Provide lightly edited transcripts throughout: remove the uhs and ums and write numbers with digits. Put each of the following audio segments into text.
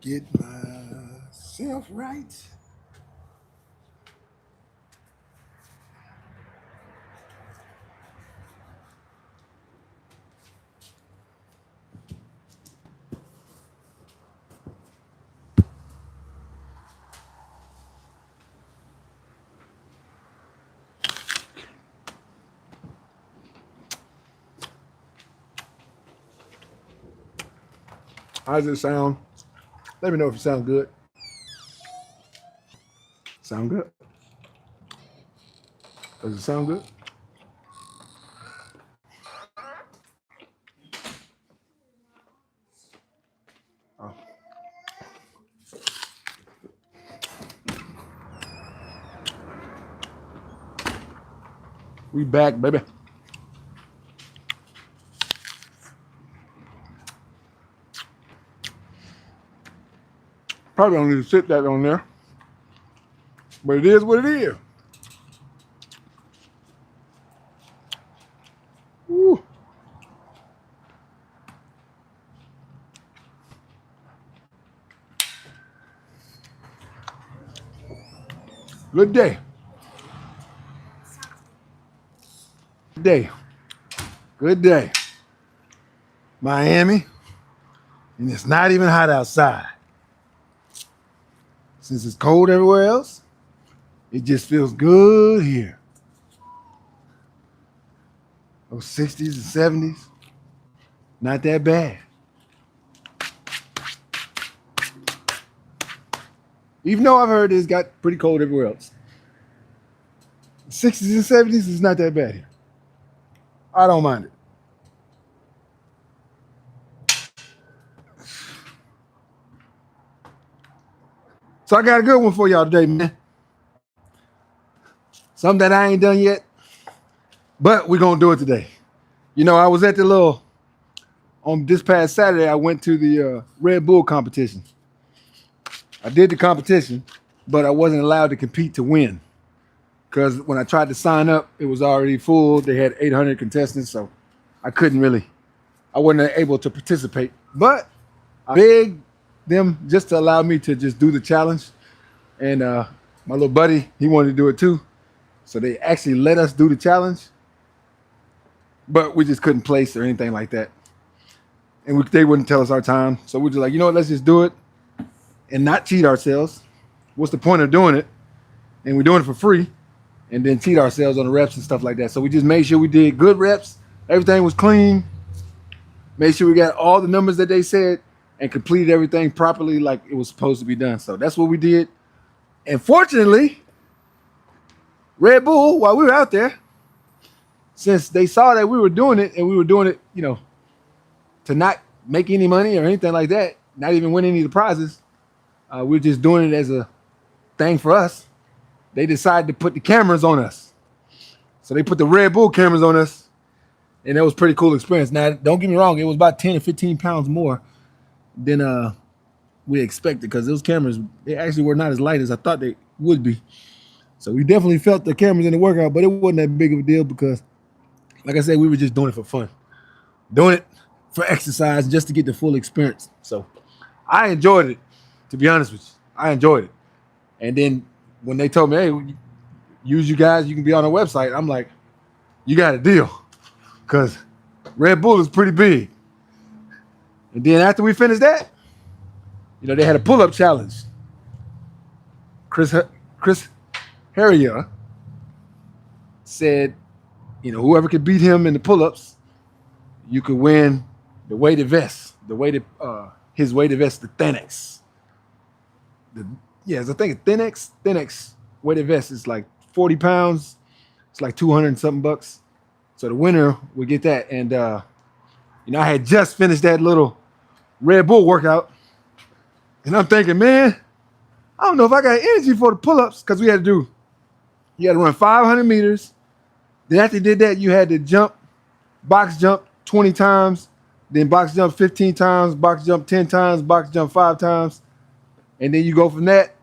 get myself right. How does it sound? Let me know if it sounds good. Sound good? Does it sound good? Oh. We back, baby. Probably don't need to sit that on there, but it is what it is. Woo. Good day. Good day. Good day. Miami, and it's not even hot outside. Since it's cold everywhere else, it just feels good here. Those 60s and 70s, not that bad. Even though I've heard it's got pretty cold everywhere else. 60s and 70s is not that bad here. I don't mind it. So I got a good one for y'all today, man. Something that I ain't done yet, but we're going to do it today. You know, I was at on this past Saturday, I went to the Red Bull competition. I did the competition, but I wasn't allowed to compete to win. Because when I tried to sign up, it was already full. They had 800 contestants, so I wasn't able to participate. But I begged them just to allow me to just do the challenge. And my little buddy, he wanted to do it too. So they actually let us do the challenge. But we just couldn't place or anything like that. And they wouldn't tell us our time. So we're just like, you know what, let's just do it and not cheat ourselves. What's the point of doing it? And we're doing it for free and then cheat ourselves on the reps and stuff like that. So we just made sure we did good reps. Everything was clean. Made sure we got all the numbers that they said and completed everything properly like it was supposed to be done. So that's what we did. And fortunately, Red Bull, while we were out there, since they saw that we were doing it and we were doing it, you know, to not make any money or anything like that, not even win any of the prizes, we're just doing it as a thing for us. They decided to put the cameras on us. So they put the Red Bull cameras on us, and that was a pretty cool experience. Now, don't get me wrong, it was about 10 or 15 pounds more than we expected because those cameras, they actually were not as light as I thought they would be. So we definitely felt the cameras in the workout, but it wasn't that big of a deal because, like I said, we were just doing it for fun. Doing it for exercise just to get the full experience. So I enjoyed it, to be honest with you. I enjoyed it. And then when they told me, hey, use you guys, you can be on our website, I'm like, you got a deal. Because Red Bull is pretty big. And then after we finished that, you know, they had a pull-up challenge. Chris Hería said, you know, whoever could beat him in the pull-ups, you could win the weighted vest, his weighted vest, the THENX. I think it's THENX weighted vest is like 40 pounds. It's like 200 and something bucks. So the winner would get that. And, you know, I had just finished that little Red Bull workout. And I'm thinking, man, I don't know if I got energy for the pull-ups because you had to run 500 meters. Then after you did that, you had to box jump 20 times, then box jump 15 times, box jump 10 times, box jump 5 times. And then you go from that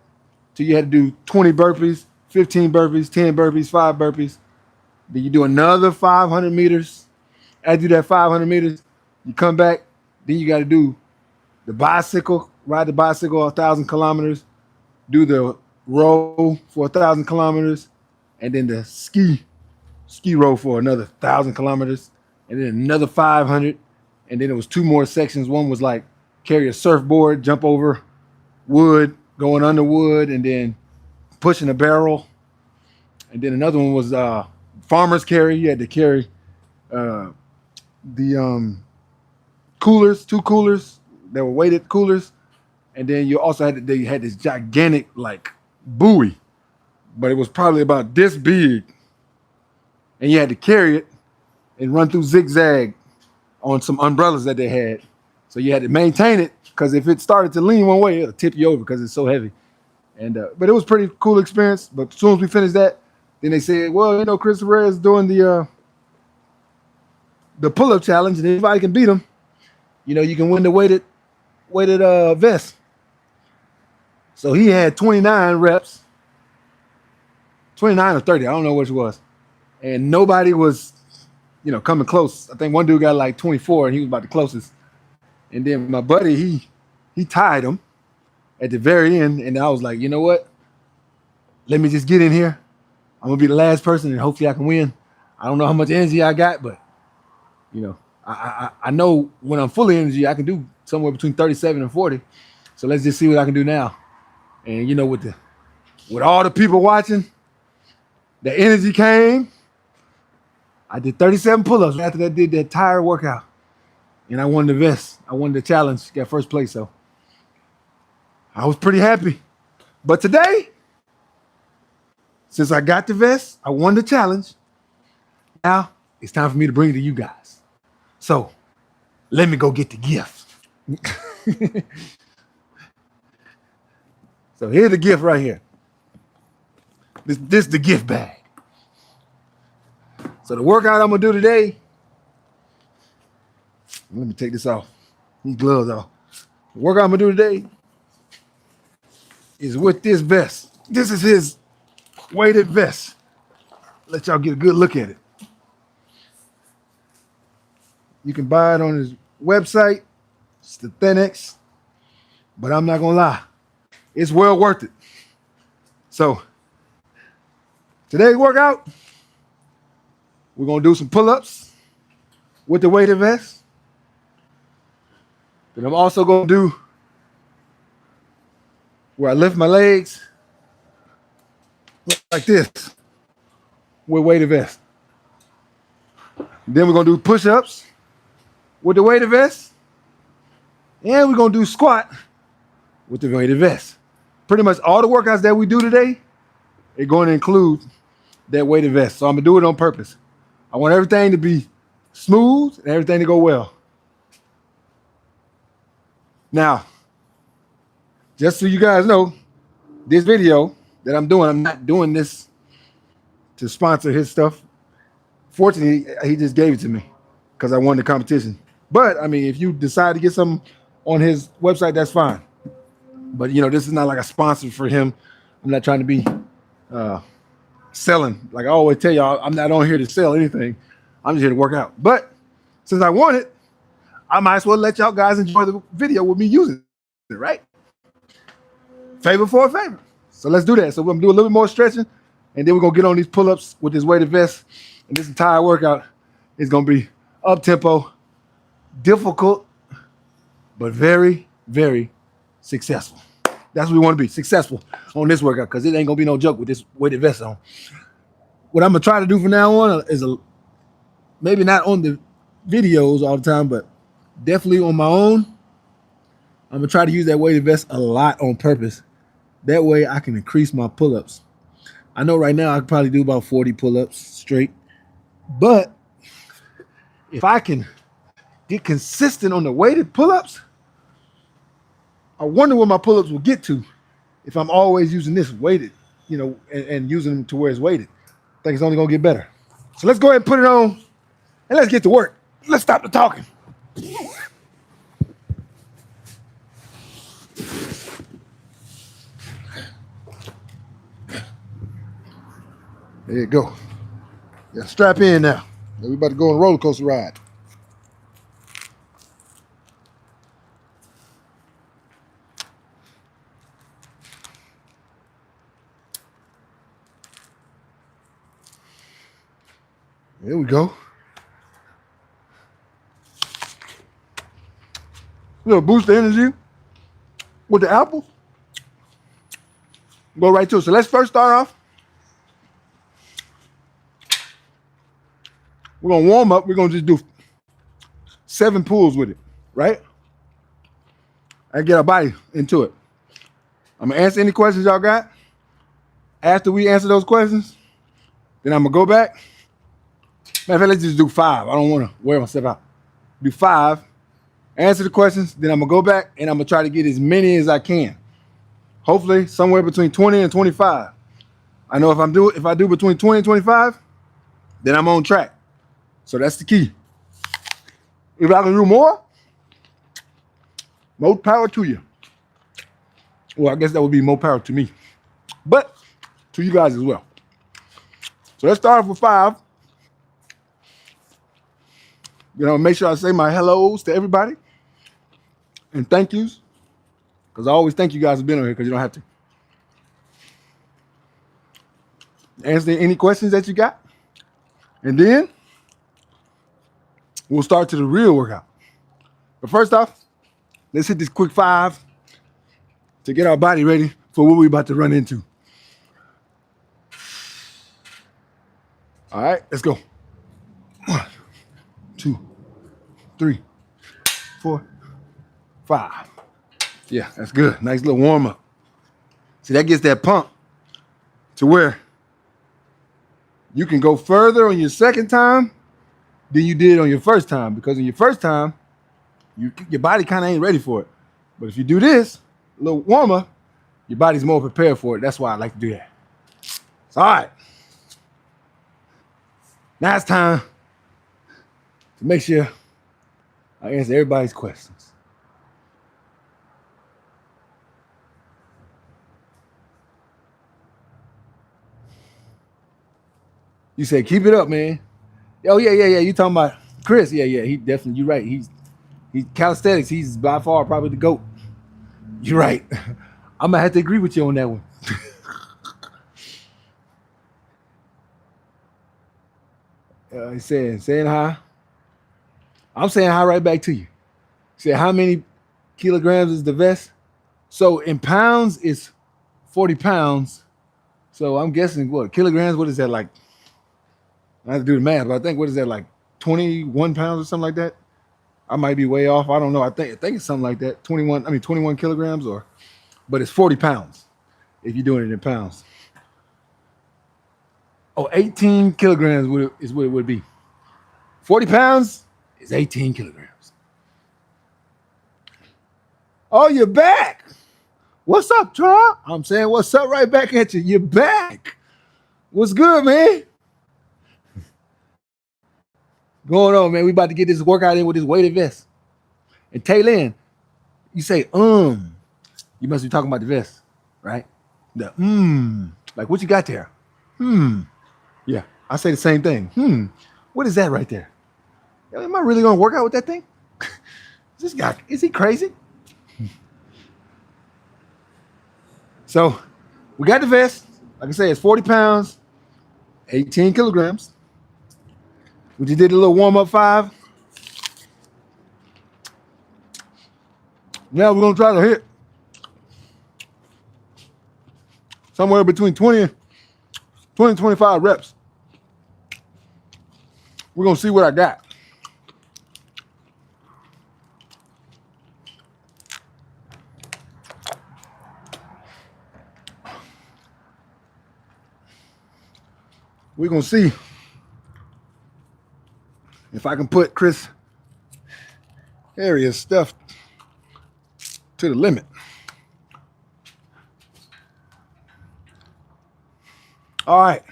till you had to do 20 burpees, 15 burpees, 10 burpees, 5 burpees. Then you do another 500 meters. After you do that 500 meters, you come back. Then you got to do the bicycle ride the bicycle 1,000 kilometers, do the row for 1,000 kilometers, and then the ski row for another 1,000 kilometers, and then another 500, and then it was two more sections. One was like carry a surfboard, jump over wood, going under wood, and then pushing a barrel, and then another one was farmer's carry. You had to carry uh, the coolers, two coolers that were weighted coolers, and then you also they had this gigantic like buoy, but it was probably about this big, and you had to carry it and run through zigzag on some umbrellas that they had. So you had to maintain it because if it started to lean one way, it'll tip you over because it's so heavy. And but it was pretty cool experience. But as soon as we finished that, then they said, well, you know, Chris Hería is doing the pull-up challenge, and anybody can beat him. You know, you can win the weighted vest. So he had 29 reps, 29 or 30, I don't know which it was. And nobody was, you know, coming close. I think one dude got like 24 and he was about the closest. And then my buddy, he tied him at the very end. And I was like, you know what? Let me just get in here. I'm gonna be the last person and hopefully I can win. I don't know how much energy I got, but you know, I know when I'm full of energy, I can do somewhere between 37 and 40. So let's just see what I can do now. And you know, with all the people watching, the energy came. I did 37 pull-ups after that, did that entire workout. And I won the vest. I won the challenge, got first place. So I was pretty happy. But today, since I got the vest, I won the challenge. Now it's time for me to bring it to you guys. So let me go get the gift. So here's the gift right here. This is the gift bag. So the workout I'm gonna do today, let me take this off. These gloves off. The workout I'm gonna do today is with this vest. This is his weighted vest. Let y'all get a good look at it. You can buy it on his website. It's the THENX. But I'm not gonna lie, it's well worth it. So today's workout, we're gonna do some pull-ups with the weighted vest. Then I'm also gonna do where I lift my legs like this with weighted vest. Then we're gonna do push-ups with the weighted vest. And we're gonna do squat with the weighted vest. Pretty much all the workouts that we do today are going to include that weighted vest. So I'm gonna do it on purpose. I want everything to be smooth and everything to go well. Now, just so you guys know, this video that I'm doing, I'm not doing this to sponsor his stuff. Fortunately, he just gave it to me because I won the competition. But I mean, if you decide to get something on his website, that's fine. But you know, this is not like a sponsor for him. I'm not trying to be selling. Like I always tell y'all, I'm not on here to sell anything. I'm just here to work out. But since I won it, I might as well let y'all guys enjoy the video with me using it, right? Favor for a favor. So let's do that. So we're gonna do a little bit more stretching, and then we're gonna get on these pull-ups with this weighted vest. And this entire workout is gonna be up-tempo, difficult, but very, very successful. That's what we want to be, successful on this workout, because it ain't gonna be no joke with this weighted vest on. What I'm gonna try to do from now on is maybe not on the videos all the time, but definitely on my own. I'm gonna try to use that weighted vest a lot on purpose. That way I can increase my pull-ups. I know right now I could probably do about 40 pull-ups straight, but if I can get consistent on the weighted pull-ups, I wonder where my pull-ups will get to if I'm always using this weighted, you know, and using them to where it's weighted. I think it's only gonna get better. So let's go ahead and put it on and let's get to work. Let's stop the talking. There you go. Yeah, strap in now. We're about to go on a roller coaster ride. Here we go. Little boost of energy with the apple. Go right to it. So let's first start off. We're gonna warm up. We're gonna just do 7 pulls with it, right? And get our body into it. I'm gonna answer any questions y'all got. After we answer those questions, then I'm gonna go back. Matter of fact, let's just do 5. I don't want to wear myself out. Do 5. Answer the questions, then I'm gonna go back and I'm gonna try to get as many as I can. Hopefully, somewhere between 20 and 25. I know if I do between 20 and 25, then I'm on track. So that's the key. If I can do more power to you. Well, I guess that would be more power to me, but to you guys as well. So let's start off with 5. You know, make sure I say my hellos to everybody and thank yous, because I always thank you guys for being on here, because you don't have to. Answer any questions that you got, and then we'll start to the real workout. But first off, let's hit this quick 5 to get our body ready for what we're about to run into. All right, let's go. 1, 2, 3, 4, 5. Yeah, that's good. Nice little warm up. See, that gets that pump to where you can go further on your second time than you did on your first time, because in your first time, your body kind of ain't ready for it. But if you do this, a little warmer, your body's more prepared for it. That's why I like to do that. So, all right. Now it's time to make sure I answer everybody's questions. You say, keep it up, man. Oh, yeah. You talking about Chris? Yeah. He definitely, you're right. He's calisthenics. He's by far probably the GOAT. You're right. I'm going to have to agree with you on that one. He's saying hi. I'm saying hi right back to you. He said, how many kilograms is the vest? So in pounds, it's 40 pounds. So I'm guessing what kilograms? What is that like? I have to do the math, but I think what is that like 21 pounds or something like that? I might be way off. I don't know. I think it's something like that. 21 kilograms, but it's 40 pounds if you're doing it in pounds. Oh, 18 kilograms is what it would be. 40 pounds is 18 kilograms. Oh, you're back. What's up, Troy? I'm saying what's up right back at you. You're back. What's good, man? Going on, man. We about to get this workout in with this weighted vest. And Taylin, you say, you must be talking about the vest, right? The like what you got there? Yeah, I say the same thing. What is that right there? Am I really gonna work out with that thing? This guy, is he crazy? So we got the vest. Like I say, it's 40 pounds, 18 kilograms. We just did a little warm-up 5. Now we're gonna try to hit somewhere between 20 and 25 reps. We're gonna see what I got. We're gonna see if I can put Chris Hería's stuff to the limit. All right.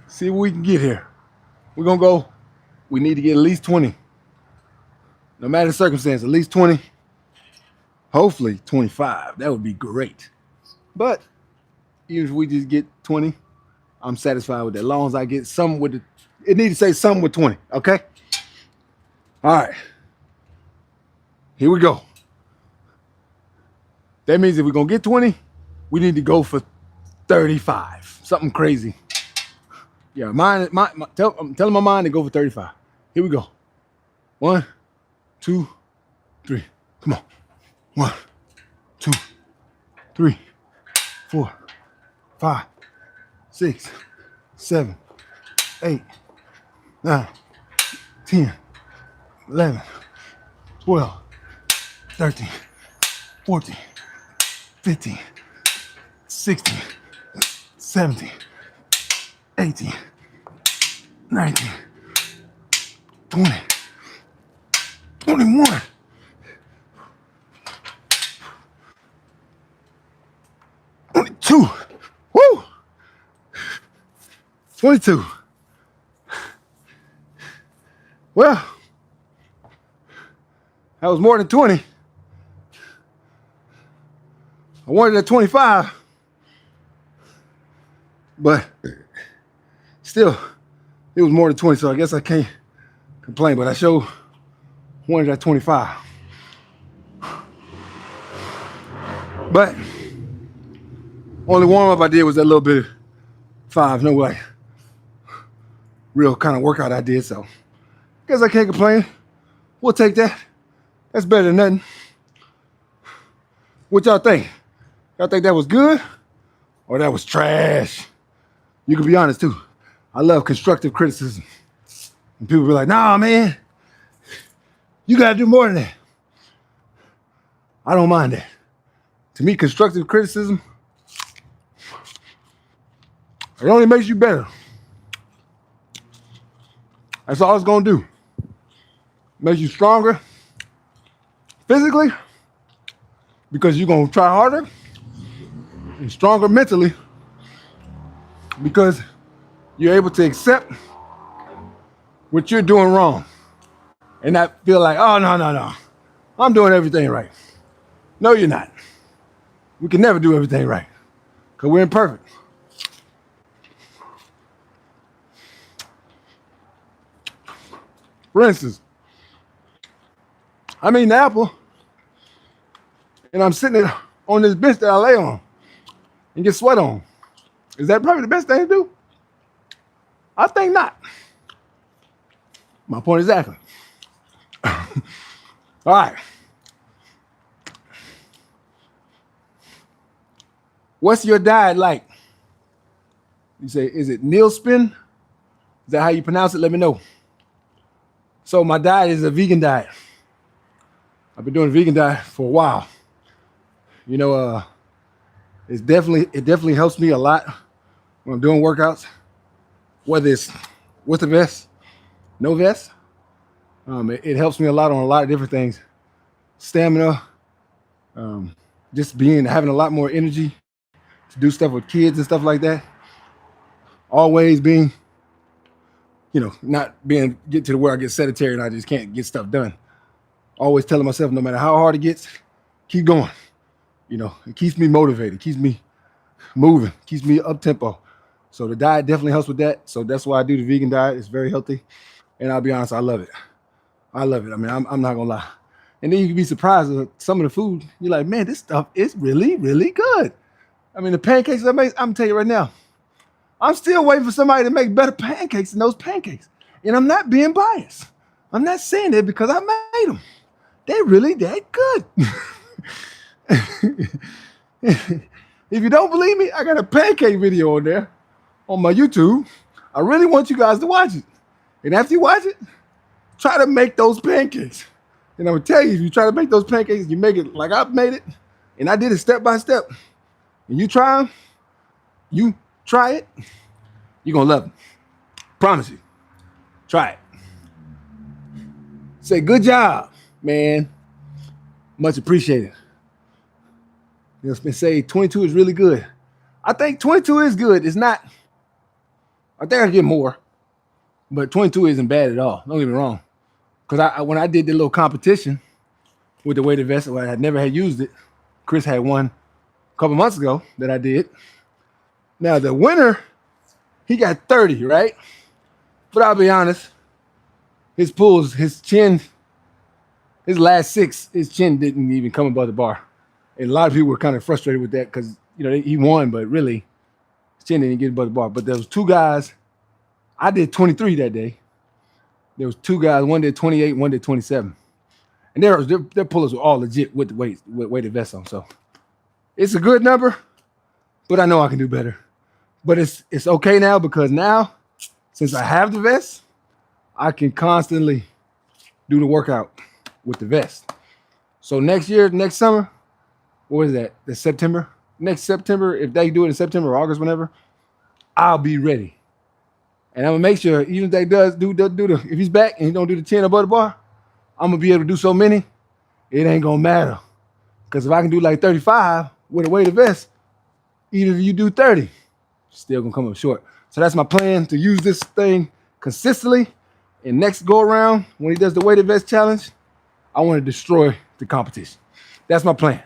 See what we can get here. We're gonna go. We need to get at least 20. No matter the circumstance, at least 20. Hopefully 25. That would be great. But even if we just get 20, I'm satisfied with that. As long as I get some with it needs to say something with 20. Okay. All right. Here we go. That means if we're gonna get 20, we need to go for 35. Something crazy. Yeah, I'm telling my mind to go for 35. Here we go. 1, 2, 3. Come on. 1, 2, 3, 4, 5, 6, 7, 8, 9, 10, 11, 12, 13, 14, 15, 16, 17, 18, 19, 20, 21. 22. Woo! 22. Well, that was more than 20. I wanted at 25, but still, it was more than 20, so I guess I can't complain, but I sure wanted at 25. But only warm-up I did was that little bit of 5, no way. Real kind of workout I did, so guess I can't complain. We'll take that. That's better than nothing. What y'all think? Y'all think that was good or that was trash? You can be honest too. I love constructive criticism. And people be like, nah, man, you gotta do more than that. I don't mind that. To me, constructive criticism, it only makes you better. That's all it's gonna do. Makes you stronger physically because you're gonna try harder, and stronger mentally because you're able to accept what you're doing wrong and not feel like, oh, no, I'm doing everything right. No, you're not. We can never do everything right because we're imperfect. For instance, I'm eating an apple and I'm sitting on this bench that I lay on and get sweat on. Is that probably the best thing to do? I think not. My point exactly. All right. What's your diet like? You say, is it meal spin? Is that how you pronounce it? Let me know. So my diet is a vegan diet. I've been doing a vegan diet for a while. You know, it definitely helps me a lot when I'm doing workouts, whether it's with a vest, no vest. It helps me a lot on a lot of different things. Stamina, just having a lot more energy to do stuff with kids and stuff like that. Always being, not get to where I get sedentary and I just can't get stuff done. Always telling myself, no matter how hard it gets, keep going. It keeps me motivated, keeps me moving, keeps me up tempo. So the diet definitely helps with that. So that's why I do the vegan diet. It's very healthy. And I'll be honest, I love it. I love it. I mean, I'm not gonna lie. And then you can be surprised at some of the food. You're like, man, this stuff is really, really good. I mean, the pancakes I make, I'm gonna tell you right now, I'm still waiting for somebody to make better pancakes than those pancakes. And I'm not being biased. I'm not saying that because I made them. They're really that good. If you don't believe me, I got a pancake video on there on my YouTube. I really want you guys to watch it. And after you watch it, try to make those pancakes. And I'm gonna tell you, if you try to make those pancakes, you make it like I've made it, and I did it step by step, and you try it, you're gonna love it. Promise you. Try it. Say, good job, man. Much appreciated. It's been said 22 is really good. I think 22 is good. It's not, I think I can get more, but 22 isn't bad at all. Don't get me wrong. Because when I did the little competition with the weighted vest, I had never used it. Chris had one a couple months ago that I did. Now the winner, he got 30, right? But I'll be honest, his pulls, his chin, his last 6, his chin didn't even come above the bar. And a lot of people were kind of frustrated with that because, he won, but really chin didn't get above the bar. But there was two guys. I did 23 that day. There was two guys. One did 28, one did 27. And their pull-ups were all legit with the weighted vest on. So it's a good number, but I know I can do better. But it's okay now because now, since I have the vest, I can constantly do the workout with the vest. So next year, next summer, what is that? The September? Next September, if they do it in September or August, whenever, I'll be ready. And I'm gonna make sure, even if they if he's back and he don't do the 10 above the bar, I'm gonna be able to do so many, it ain't gonna matter. Because if I can do like 35 with a weighted vest, even if you do 30, still gonna come up short. So that's my plan, to use this thing consistently. And next go around, when he does the weighted vest challenge, I want to destroy the competition. That's my plan.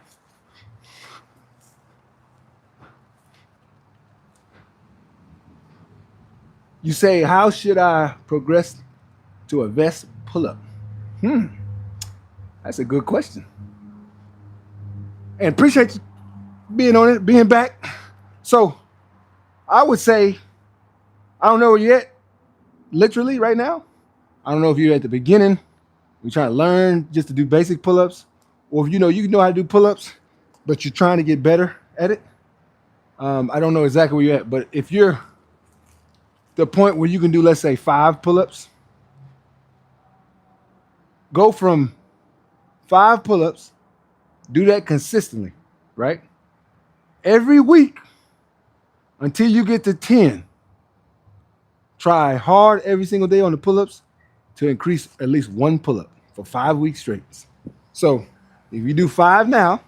You say, how should I progress to a vest pull-up? That's a good question. And appreciate you being on it, being back. So I would say, I don't know where you're at, literally right now. I don't know if you're at the beginning, you're trying to learn just to do basic pull-ups, or if you know how to do pull-ups, but you're trying to get better at it. I don't know exactly where you're at, but if you're the point where you can do, let's say, 5 pull-ups, go from 5 pull-ups, do that consistently, right? Every week until you get to 10. Try hard every single day on the pull-ups to increase at least 1 pull-up for 5 weeks straight. So if you do 5 now,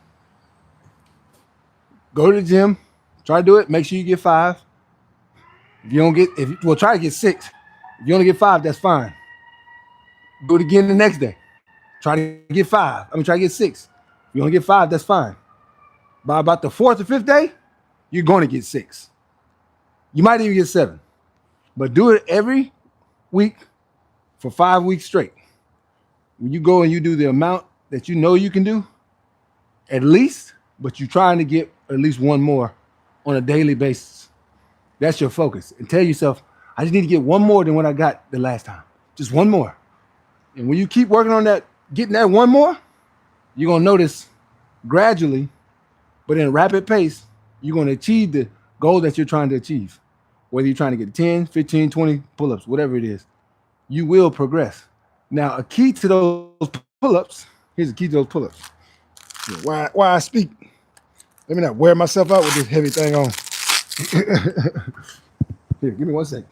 go to the gym, try to do it, make sure you get 5. If you don't get, try to get 6. If you only get 5, that's fine. Do it again the next day. Try to get 5. Try to get 6. If you only get 5, that's fine. By about the 4th or 5th day, you're going to get 6. You might even get 7. But do it every week for 5 weeks straight. When you go and you do the amount that you know you can do, at least, but you're trying to get at least 1 more on a daily basis. That's your focus. And tell yourself, I just need to get 1 more than what I got the last time. Just 1 more. And when you keep working on that, getting that 1 more, you're going to notice gradually, but in a rapid pace, you're going to achieve the goal that you're trying to achieve. Whether you're trying to get 10, 15, 20 pull-ups, whatever it is, you will progress. Now, a key to those pull-ups, here's a key to those pull-ups. Why I speak. Let me not wear myself out with this heavy thing on. Here, give me 1 second.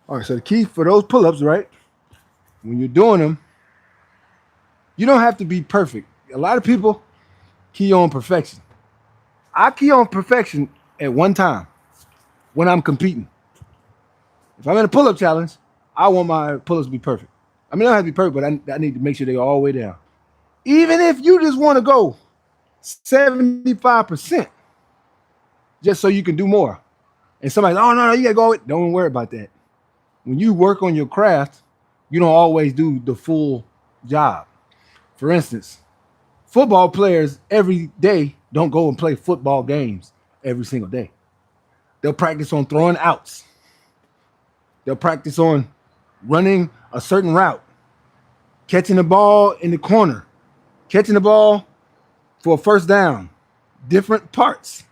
All right, so the key for those pull-ups, right? When you're doing them, you don't have to be perfect. A lot of people key on perfection. I key on perfection at one time when I'm competing. If I'm in a pull-up challenge, I want my pull-ups to be perfect. They don't have to be perfect, but I need to make sure they go all the way down. Even if you just want to go 75%, just so you can do more. And somebody's, oh, no, you got to go. Don't worry about that. When you work on your craft, you don't always do the full job. For instance, football players every day don't go and play football games every single day. They'll practice on throwing outs. They'll practice on running a certain route, catching the ball in the corner, catching the ball for a first down, different parts.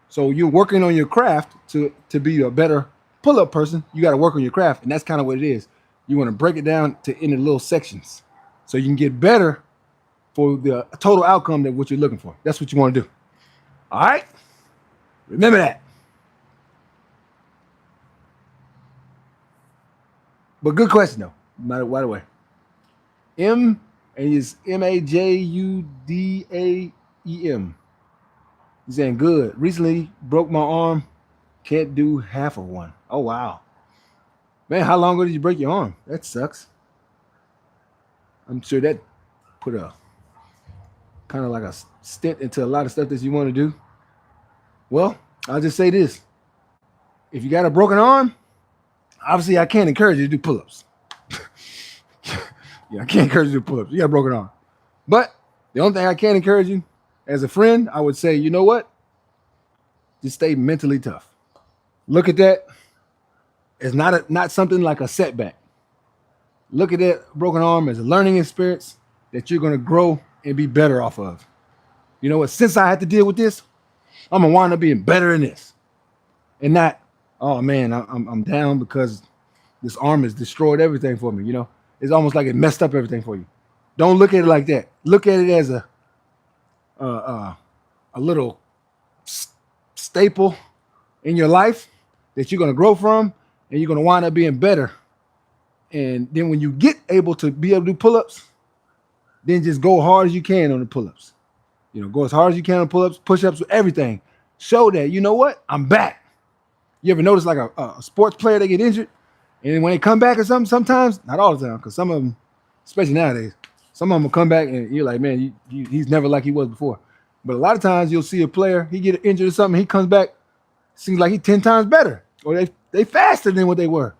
So you're working on your craft to be a better pull-up person. You got to work on your craft, and that's kind of what it is. You want to break it down into little sections so you can get better for the total outcome that what you're looking for. That's what you want to do. All right? Remember that. But good question, though, by the way. M, and it's Majudaem. He's saying, good. Recently broke my arm. Can't do half of one. Oh, wow. Man, how long ago did you break your arm? That sucks. I'm sure that put a kind of like a stint into a lot of stuff that you want to do. Well, I'll just say this. If you got a broken arm, obviously I can't encourage you to do pull-ups. Yeah, I can't encourage you to pull ups. You got a broken arm. But the only thing I can encourage you as a friend, I would say, you know what? Just stay mentally tough. Look at that as not something like a setback. Look at that broken arm as a learning experience that you're going to grow and be better off of. You know what? Since I had to deal with this, I'm going to wind up being better in this. And not, oh man, I'm down because this arm has destroyed everything for me. You know, it's almost like it messed up everything for you. Don't look at it like that. Look at it as a little staple in your life that you're going to grow from, and you're going to wind up being better. And then when you get able to be able to do pull-ups, then just go hard as you can on the pull-ups. You know, go as hard as you can on pull-ups, push-ups, with everything. Show that, you know what? I'm back. You ever notice like a sports player, they get injured, and when they come back or something, sometimes, not all the time, because some of them, especially nowadays, some of them will come back and you're like, man, he's never like he was before. But a lot of times you'll see a player, he get injured or something, he comes back, seems like he's 10 times better, or they faster than what they were.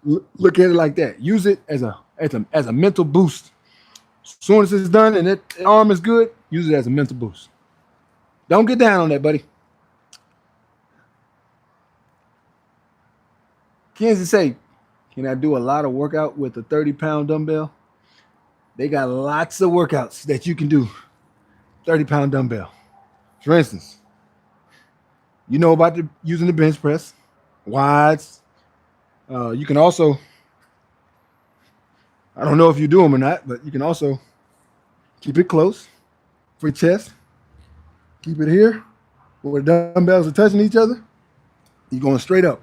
Look at it like that. Use it as a mental boost. As soon as it's done and that arm is good, use it as a mental boost. Don't get down on that, buddy. Kansas say, can I do a lot of workout with a 30-pound dumbbell? They got lots of workouts that you can do. 30-pound dumbbell. For instance, you know about using the bench press, wides. You can also, I don't know if you do them or not, but you can also keep it close for your chest. Keep it here where the dumbbells are touching each other. You're going straight up,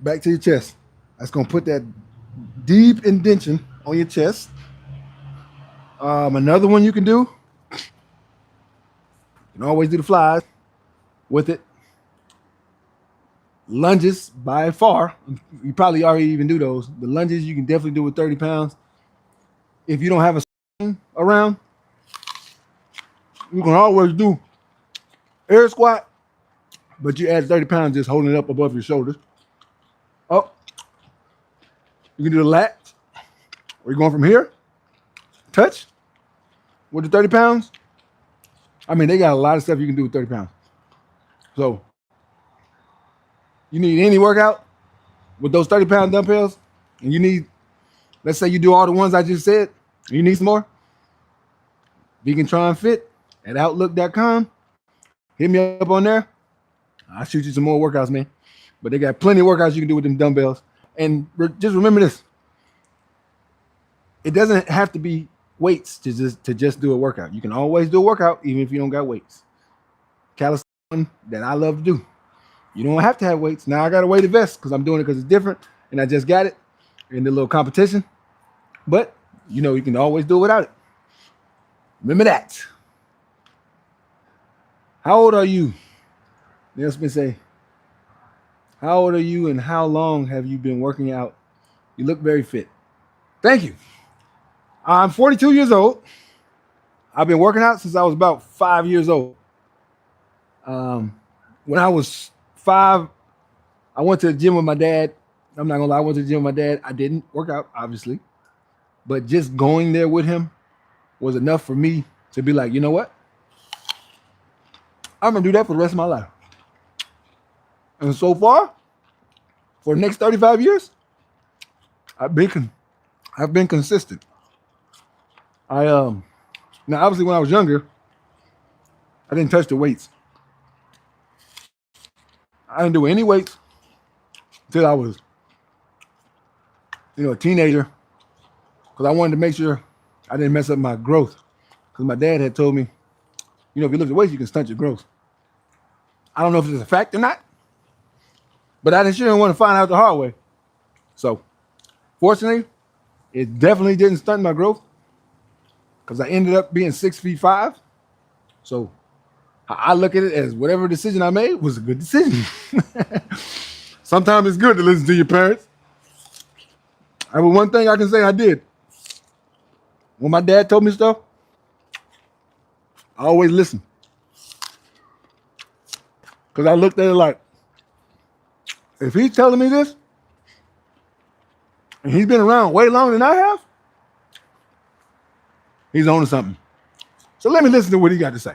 back to your chest. That's going to put that deep indentation on your chest. Another one you can do, you can always do the flies with it. Lunges by far, you probably already even do those. The lunges you can definitely do with 30 pounds. If you don't have a around, you can always do air squat, but you add 30 pounds just holding it up above your shoulders. Oh, you can do the lat, where you're going from here, touch with the 30 pounds. I mean, they got a lot of stuff you can do with 30 pounds. So you need any workout with those 30-pound dumbbells, and you need, let's say you do all the ones I just said, you need some more, Vegan Try and Fit at Outlook.com. Hit me up on there. I'll shoot you some more workouts, man. But they got plenty of workouts you can do with them dumbbells. And just remember this. It doesn't have to be weights to just do a workout. You can always do a workout even if you don't got weights. Calisthenics that I love to do. You don't have to have weights. Now I got a weighted vest because I'm doing it because it's different, and I just got it in the little competition. But you know, you can always do it without it. Remember that. How old are you? Nelson say, how old are you and how long have you been working out? You look very fit. Thank you. I'm 42 years old. I've been working out since I was about 5 years old. When I was 5, I went to the gym with my dad. I'm not gonna lie, I went to the gym with my dad. I didn't work out, obviously, but just going there with him was enough for me to be like, you know what? I'm gonna do that for the rest of my life. And so far, for the next 35 years, I've been consistent. Now obviously when I was younger, I didn't touch the weights. I didn't do any weights until I was, a teenager, because I wanted to make sure I didn't mess up my growth. Because my dad had told me, if you lift the weights, you can stunt your growth. I don't know if it's a fact or not, but I didn't want to find out the hard way. So, fortunately, it definitely didn't stunt my growth because I ended up being 6'5". So, I look at it as whatever decision I made was a good decision. Sometimes it's good to listen to your parents. I mean, one thing I can say I did. When my dad told me stuff, I always listened. Because I looked at it like, if he's telling me this, and he's been around way longer than I have, he's on to something. So let me listen to what he got to say.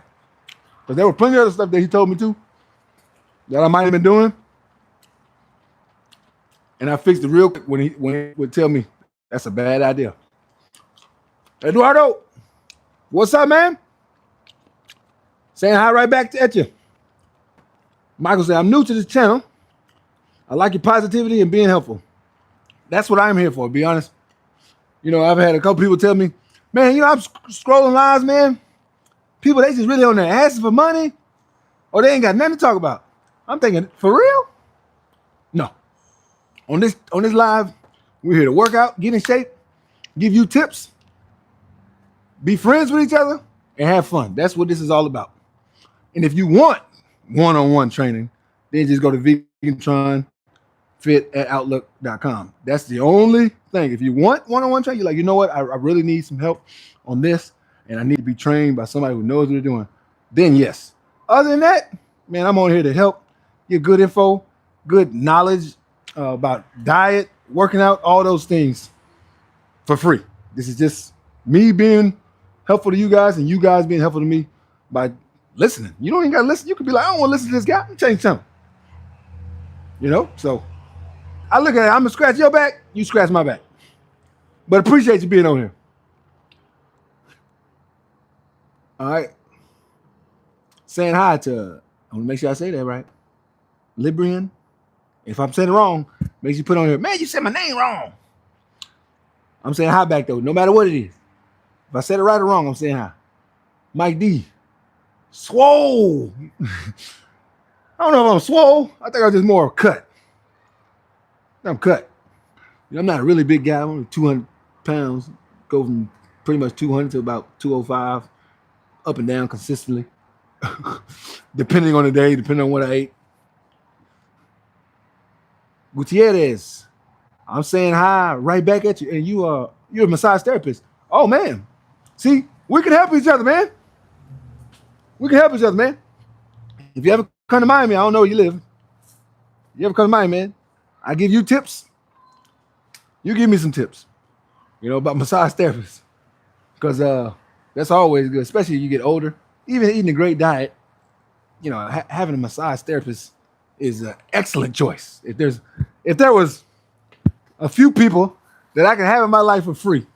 Because there were plenty of other stuff that he told me to that I might have been doing. And I fixed it real quick when he would tell me that's a bad idea. Eduardo, what's up, man? Saying hi right back at you. Michael said, I'm new to this channel. I like your positivity and being helpful. That's what I'm here for, to be honest. You know, I've had a couple people tell me, man, you know, I'm scrolling lives, man. People, they just really on their asses for money, or they ain't got nothing to talk about. I'm thinking, for real? No. On this live, we're here to work out, get in shape, give you tips, be friends with each other, and have fun. That's what this is all about. And if you want one-on-one training, then just go to vegantrifit@outlook.com. That's the only thing. If you want one-on-one training, you're like, you know what? I really need some help on this, and I need to be trained by somebody who knows what they're doing. Then yes. Other than that, man, I'm on here to help, get good info, good knowledge about diet, working out, all those things for free. This is just me being helpful to you guys and you guys being helpful to me by listening. You don't even got to listen. You could be like, I don't want to listen to this guy. I'm change something. You know? So I look at it. I'm going to scratch your back. You scratch my back. But appreciate you being on here. All right. Saying hi to, I want to make sure I say that right. Librian. If I'm saying it wrong, make sure you put on here, man, you said my name wrong. I'm saying hi back though, no matter what it is. If I said it right or wrong, I'm saying hi. Mike D. Swole. I don't know if I'm swole. I think I'm just more cut. I'm cut. You know, I'm not a really big guy. I'm only 200 pounds. Go from pretty much 200 to about 205, up and down consistently. Depending on the day, depending on what I ate. Gutierrez, I'm saying hi right back at you, and you're a massage therapist. Oh man, see, we can help each other, man. We can help each other, man. If you ever come to Miami, I don't know where you live. You ever come to Miami, man? I give you tips. You give me some tips, you know, about massage therapists, because that's always good, especially as you get older. Even eating a great diet, you know, having a massage therapist is an excellent choice. If there was a few people that I can have in my life for free,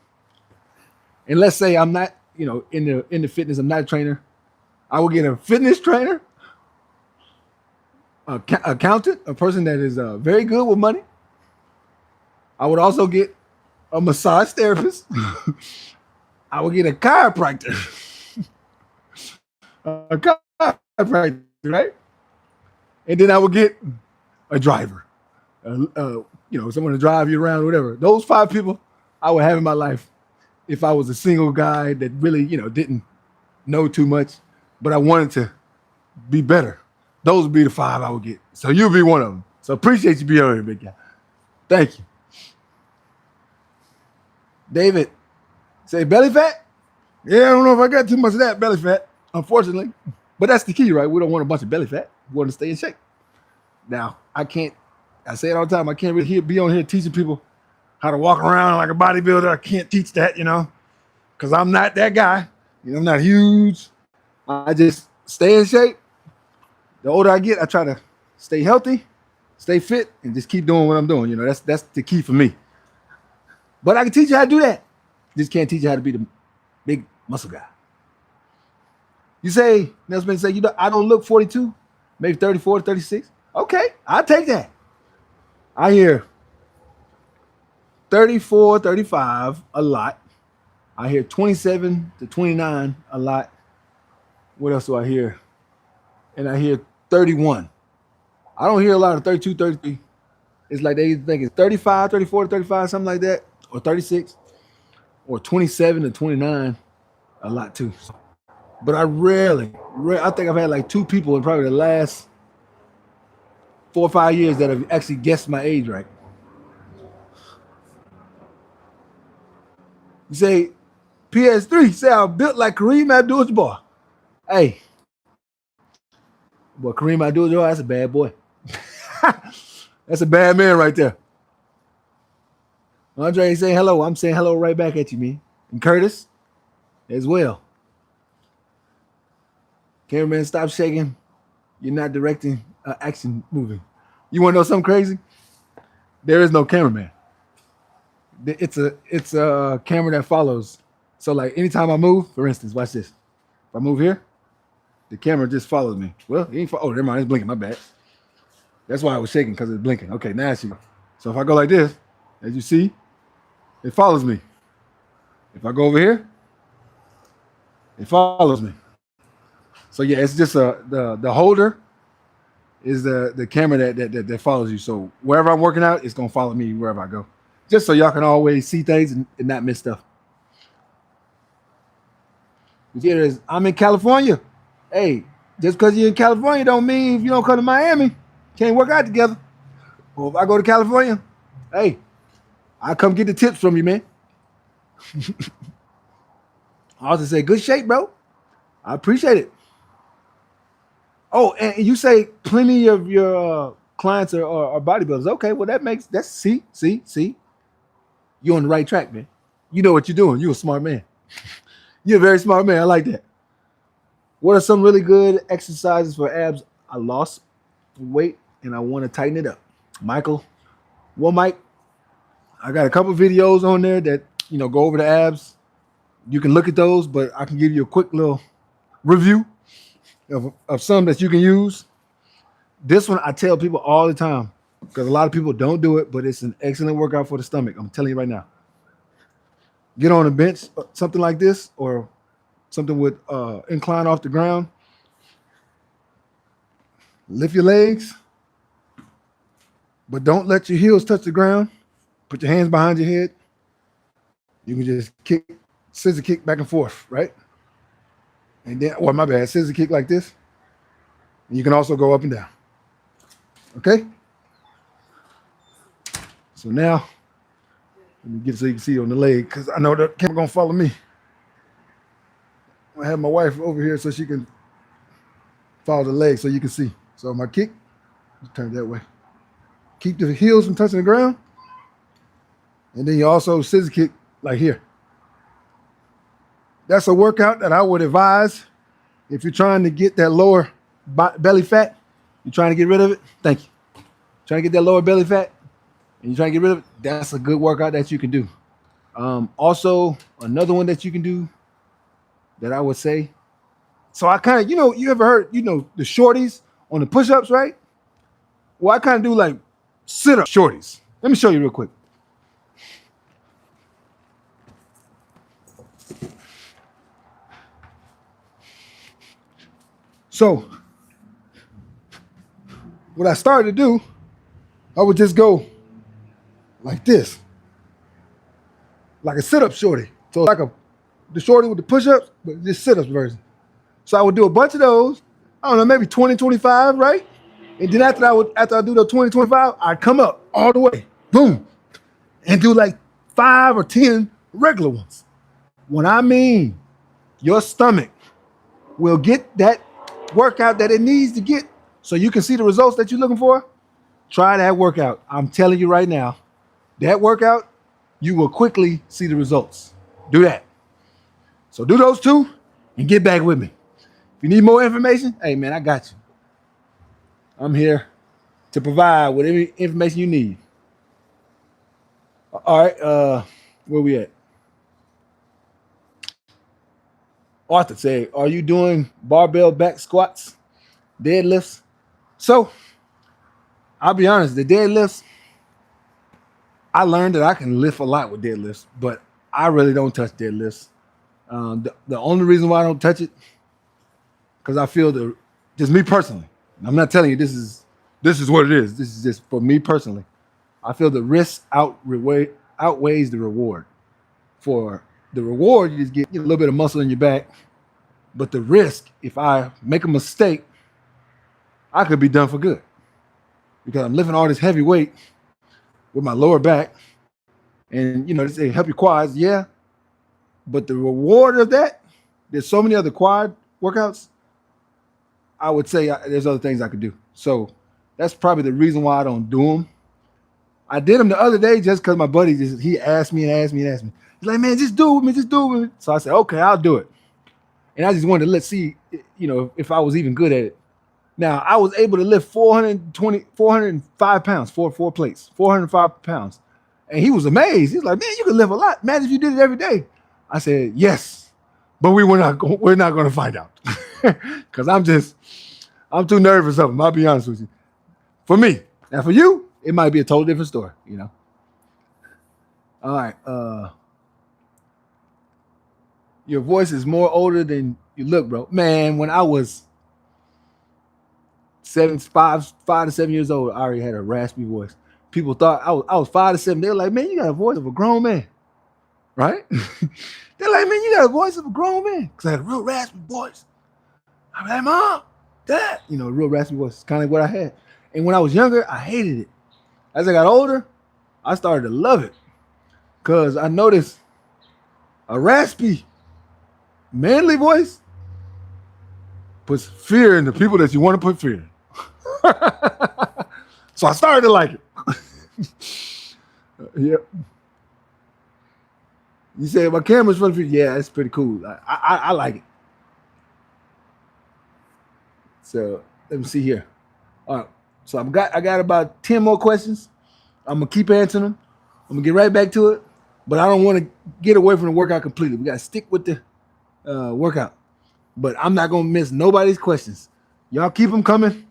and let's say I'm not, you know, in the fitness, I'm not a trainer, I will get a fitness trainer, accountant, a person that is very good with money. I would also get a massage therapist. I would get a chiropractor. A chiropractor, right? And then I would get a driver, you know, someone to drive you around, whatever. Those 5 people I would have in my life if I was a single guy that really, you know, didn't know too much, but I wanted to be better. Those would be the 5 I would get. So you'll be one of them. So appreciate you being on here, big guy. Thank you. David, say belly fat? Yeah, I don't know if I got too much of that belly fat, unfortunately. But that's the key, right? We don't want a bunch of belly fat. We want to stay in shape. Now, I say it all the time, I can't really be on here teaching people how to walk around like a bodybuilder. I can't teach that, you know, because I'm not that guy. You know, I'm not huge. I just stay in shape. The older I get, I try to stay healthy, stay fit, and just keep doing what I'm doing. You know, that's the key for me. But I can teach you how to do that. Just can't teach you how to be the big muscle guy. You say, Nelson say, I don't look 42, maybe 34 to 36. Okay, I'll take that. I hear 34, 35 a lot. I hear 27 to 29 a lot. What else do I hear? And I hear 31. I don't hear a lot of 32, 33. It's like they think it's 35, 34 to 35, something like that, or 36, or 27 to 29 a lot too. But I I think I've had like 2 people in probably the last 4 or 5 years that have actually guessed my age right. You say, PS3, say I'm built like Kareem Abdul-Jabbar. Hey, boy, Kareem Abdul-Jabbar, that's a bad boy. That's a bad man right there. Andre saying hello. I'm saying hello right back at you, man. And Curtis as well. Cameraman, stop shaking. You're not directing an action movie. You want to know something crazy? There is no cameraman. It's a camera that follows. So like anytime I move, for instance, watch this. If I move here, the camera just follows me. Well, it ain't. Oh, never mind. It's blinking. My bad. That's why I was shaking because it's blinking. Okay, now it's you. So if I go like this, as you see, it follows me. If I go over here, it follows me. So yeah, it's just the holder is the camera that follows you. So wherever I'm working out, it's gonna follow me wherever I go. Just so y'all can always see things and not miss stuff. Here it is. I'm in California. Hey, just because you're in California don't mean if you don't come to Miami, can't work out together. Well, if I go to California, hey, I come get the tips from you, man. I also say, good shape, bro. I appreciate it. Oh, and you say plenty of your clients are bodybuilders. Okay, well that's see. You're on the right track, man. You know what you're doing. You're a smart man. You're a very smart man. I like that. What are some really good exercises for abs? I lost weight and I want to tighten it up. Michael, well, Mike, I got a couple videos on there that go over the abs. You can look at those, but I can give you a quick little review of some that you can use. This one I tell people all the time because a lot of people don't do it, but it's an excellent workout for the stomach. I'm telling you right now. Get on a bench, something like this, or something with incline off the ground. Lift your legs, but don't let your heels touch the ground. Put your hands behind your head. You can just scissor kick back and forth, right? And then, my bad, scissor kick like this. And you can also go up and down. Okay? So now, let me get it so you can see on the leg, because I know the camera gonna follow me. I have my wife over here so she can follow the leg so you can see. So my kick, turn that way. Keep the heels from touching the ground. And then you also scissor kick like here. That's a workout that I would advise if you're trying to get that lower belly fat. You're trying to get rid of it. Thank you. Trying to get that lower belly fat and you're trying to get rid of it. That's a good workout that you can do. Also, another one that you can do that I would say. So I kind of, you ever heard, the shorties on the push-ups, right? Well, I kind of do like sit-up shorties. Let me show you real quick. So what I started to do, I would just go like this, like a sit-up shorty. So like the shorty with the push-ups, but just sit-ups version. So I would do a bunch of those. I don't know, maybe 20, 25, right? And then after I do the 20, 25, I'd come up all the way, boom, and do like 5 or 10 regular ones. When I mean your stomach will get that workout that it needs to get so you can see the results that you're looking for, try that workout. I'm telling you right now, that workout, you will quickly see the results. Do that. So do those two and get back with me. If you need more information, hey man, I got you. I'm here to provide whatever information you need. All right, where we at? Arthur say, are you doing barbell back squats, deadlifts? So I'll be honest, the deadlifts, I learned that I can lift a lot with deadlifts, but I really don't touch deadlifts. The only reason why I don't touch it, because I feel just me personally, I'm not telling you this is what it is. This is just for me personally. I feel the risk outweighs the reward. For the reward, you just get a little bit of muscle in your back. But the risk, if I make a mistake, I could be done for good. Because I'm lifting all this heavy weight with my lower back. And, they say help your quads. Yeah. But the reward of that, there's so many other quad workouts. I would say there's other things I could do. So that's probably the reason why I don't do them. I did them the other day just because my buddy he asked me and asked me and asked me. He's like, man, just do it with me, just do it with me. So I said, okay, I'll do it. And I just wanted to let's see, if I was even good at it. Now I was able to lift 405 pounds, four plates, 405 pounds. And he was amazed. He's like, man, you can lift a lot. Imagine if you did it every day. I said, yes, but we're not going to find out because I'm too nervous of him. I'll be honest with you. For me, now for you, it might be a totally different story. All right. Your voice is more older than you look, bro. Man, when I was 5 to 7 years old, I already had a raspy voice. People thought I was 5 to 7. They were like, man, you got a voice of a grown man, right? They're like, man, you got a voice of a grown man. Because I had a real raspy voice. I'm like, Mom, Dad. Real raspy voice. It's kind of what I had. And when I was younger, I hated it. As I got older, I started to love it. Because I noticed a raspy, manly voice puts fear in the people that you want to put fear in. So I started to like it. Yep. You say my camera's funny. Yeah, it's pretty cool. I like it. So let me see here. All right. So I got about 10 more questions. I'm gonna keep answering them. I'm gonna get right back to it, but I don't want to get away from the workout completely. We gotta stick with the workout. But I'm not gonna miss nobody's questions. Y'all keep them coming,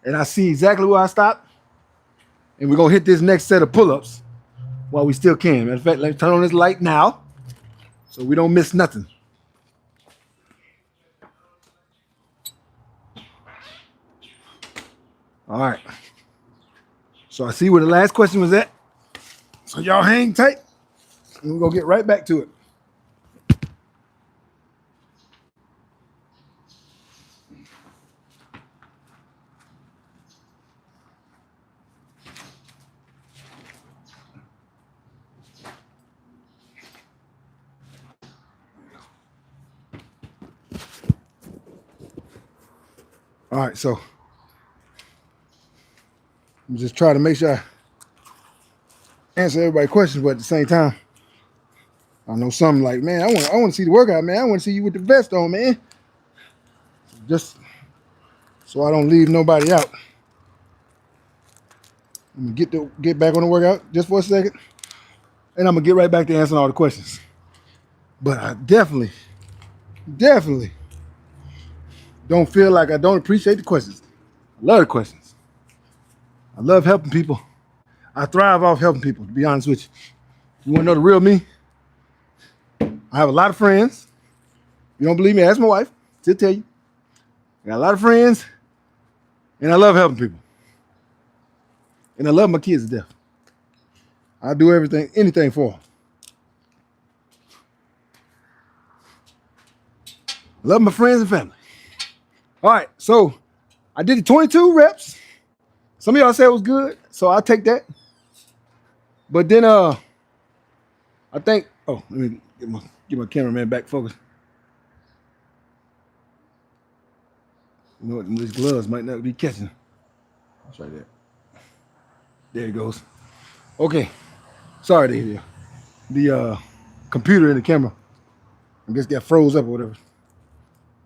and I see exactly where I stop. And we're gonna hit this next set of pull-ups while we still can. Matter of fact, let's turn on this light now so we don't miss nothing. All right. So I see where the last question was at. So y'all hang tight, and we're gonna get right back to it. All right, so I'm just trying to make sure I answer everybody's questions, but at the same time, I know something like, man, I want to see the workout, man. I want to see you with the vest on, man. Just so I don't leave nobody out. I'm gonna get back on the workout just for a second, and I'm gonna get right back to answering all the questions. But I definitely don't feel like I don't appreciate the questions. I love the questions. I love helping people. I thrive off helping people, to be honest with you. You want to know the real me? I have a lot of friends. You don't believe me? Ask my wife. She'll tell you. I got a lot of friends, and I love helping people. And I love my kids to death. I do anything for them. I love my friends and family. All right, so I did the 22 reps. Some of y'all said it was good, so I'll take that. But then I think, let me get my cameraman back focused. You know what, these gloves might not be catching. That's right there. There it goes. Okay. Sorry, the computer in the camera, I guess, got froze up or whatever.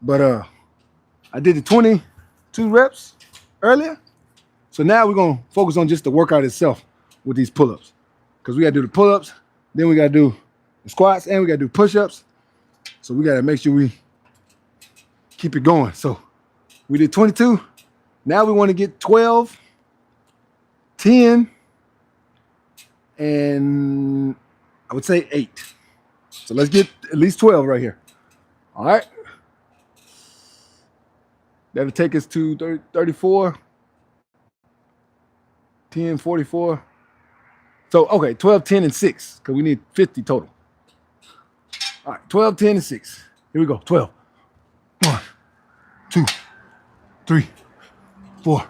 But I did the 22 reps earlier. So now we're going to focus on just the workout itself with these pull-ups. Because we got to do the pull-ups, then we got to do the squats, and we got to do push-ups. So we got to make sure we keep it going. So we did 22. Now we want to get 12, 10, and I would say 8. So let's get at least 12 right here. All right. That'll take us to 34, 10, 44. So, okay, 12, 10, and 6, because we need 50 total. All right, 12, 10, and 6. Here we go. 12. 1, 2, 3, 4,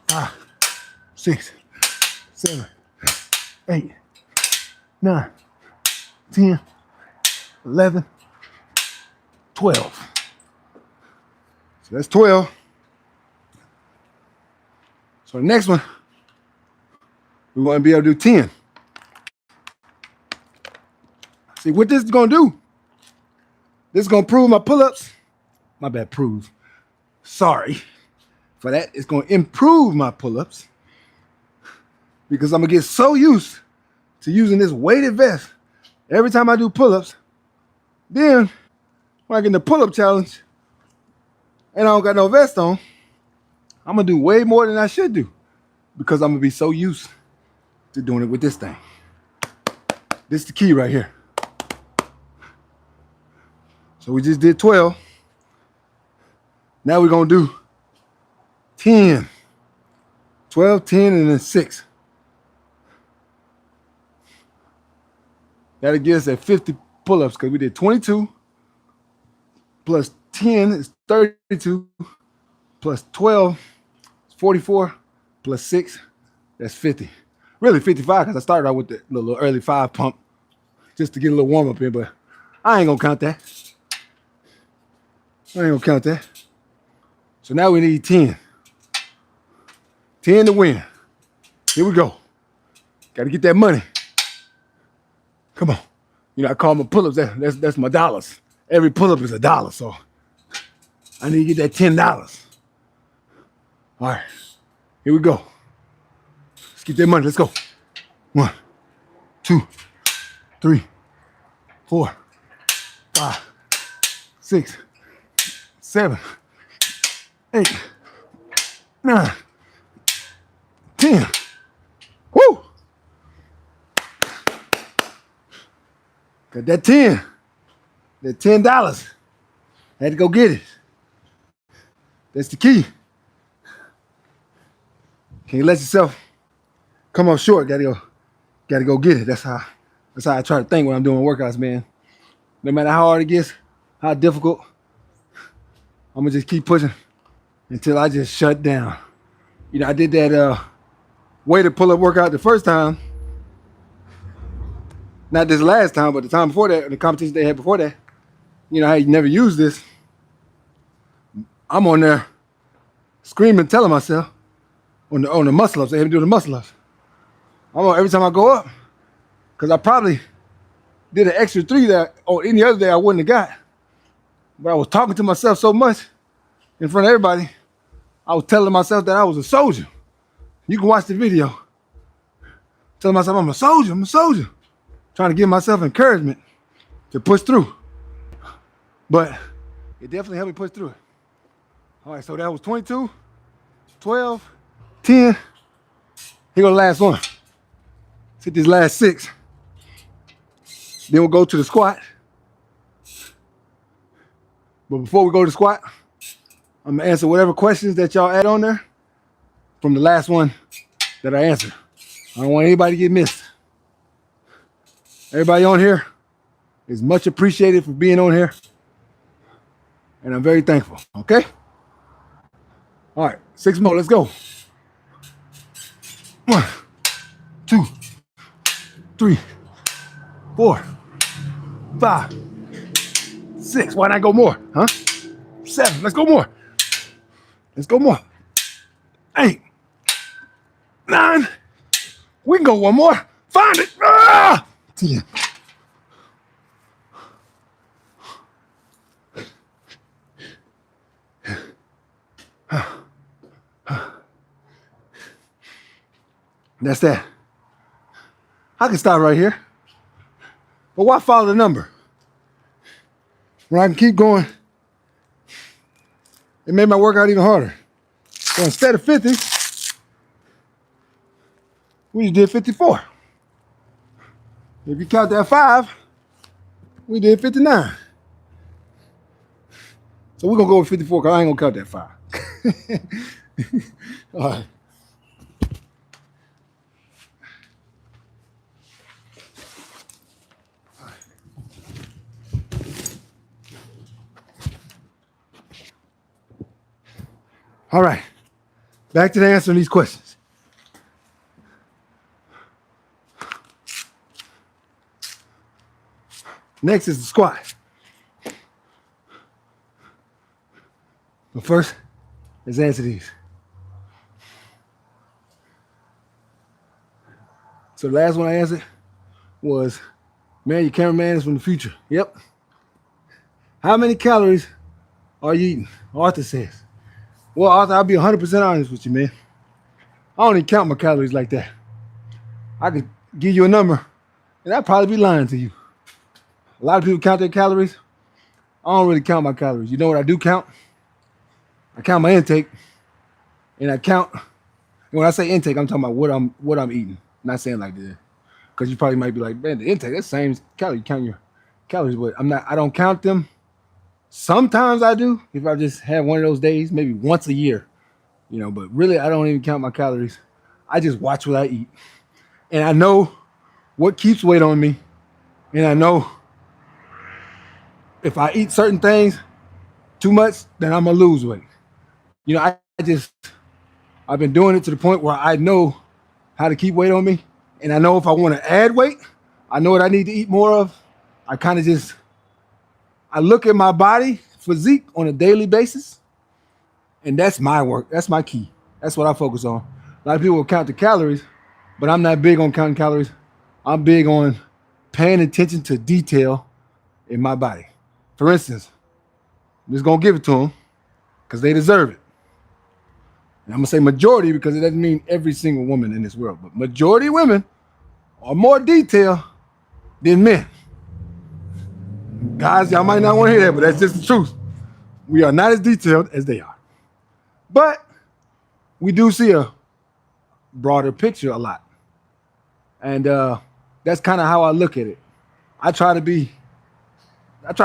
5, 6, 7, 8, 9, 10, 11, 12. So that's 12. So the next one, We want to be able to do 10. See, what this is going to do, this is going to prove my pull-ups. My bad, prove. Sorry for that. It's going to improve my pull-ups because I'm going to get so used to using this weighted vest every time I do pull-ups. Then, when I get in the pull-up challenge and I don't got no vest on, I'm going to do way more than I should do because I'm going to be so used to doing it with this thing. This is the key right here. So we just did 12. Now we're going to do 10. 12, 10, and then 6. That'll get us at 50 pull-ups because we did 22 plus 10 is 32 plus 12 is 44 plus 6, that's 50. Really 55 because I started out with the little early 5 pump just to get a little warm up in, but I ain't going to count that. I ain't going to count that. So now we need 10. 10 to win. Here we go. Got to get that money. Come on. You know, I call them pull-ups. That's my dollars. Every pull-up is $1, so I need to get that $10. All right. Here we go. Let's get that money. Let's go. 1, 2, 3, 4, 5, 6, 7, 8, 9, 10. Woo! Got that 10. That $10. Had to go get it. That's the key. Can't let yourself come up short. Gotta go get it. That's how I try to think when I'm doing workouts, man. No matter how hard it gets, how difficult, I'm gonna just keep pushing until I just shut down. You know, I did that weighted pull-up workout the first time. Not this last time, but the time before that, the competition they had before that. You know how you never use this. I'm on there screaming, telling myself on the muscle ups. They had me do the muscle ups. I'm on every time I go up, because I probably did an extra 3 that any other day I wouldn't have got. But I was talking to myself so much in front of everybody, I was telling myself that I was a soldier. You can watch the video. Telling myself I'm a soldier, Trying to give myself encouragement to push through. But it definitely helped me push through it. All right, so that was 22, 12, 10. Here go the last one. Let's hit this last 6. Then we'll go to the squat. But before we go to the squat, I'm gonna answer whatever questions that y'all add on there from the last one that I answered. I don't want anybody to get missed. Everybody on here is much appreciated for being on here. And I'm very thankful, okay? All right, 6 more, let's go. 1, 2, 3, 4, 5, 6. Why not go more, huh? 7, let's go more. Let's go more. 8, 9. We can go one more. Find it. 10. That's that. I can stop right here. But why follow the number? When I can keep going, it made my workout even harder. So instead of 50, we just did 54. If you count that 5, we did 59. So we're gonna go with 54 because I ain't gonna count that 5. All right. All right, back to the answering these questions. Next is the squat. But first, let's answer these. So the last one I answered was, man, your cameraman is from the future. Yep. How many calories are you eating? Arthur says. Well, Arthur, I'll be 100% honest with you, man. I don't even count my calories like that. I could give you a number, and I'd probably be lying to you. A lot of people count their calories. I don't really count my calories. You know what I do count? I count my intake, and I count. When I say intake, I'm talking about what I'm eating. I'm not saying like this, because you probably might be like, man, the intake, that's the same calorie. You count your calories, but I'm not. I don't count them. Sometimes I do if I just have one of those days, maybe once a year, But really, I don't even count my calories. I just watch what I eat, and I know what keeps weight on me, and I know if I eat certain things too much, then I'm gonna lose weight. I've been doing it to the point where I know how to keep weight on me, and I know if I want to add weight, I know what I need to eat more of. I look at my body physique on a daily basis, and that's my work. That's my key. That's what I focus on. A lot of people will count the calories, but I'm not big on counting calories. I'm big on paying attention to detail in my body. For instance, I'm just gonna give it to them because they deserve it. And I'm gonna say majority because it doesn't mean every single woman in this world, but majority of women are more detailed than men. Guys, y'all might not want to hear that, but that's just the truth. We are not as detailed as they are. But we do see a broader picture a lot. And that's kind of how I look at it. I try to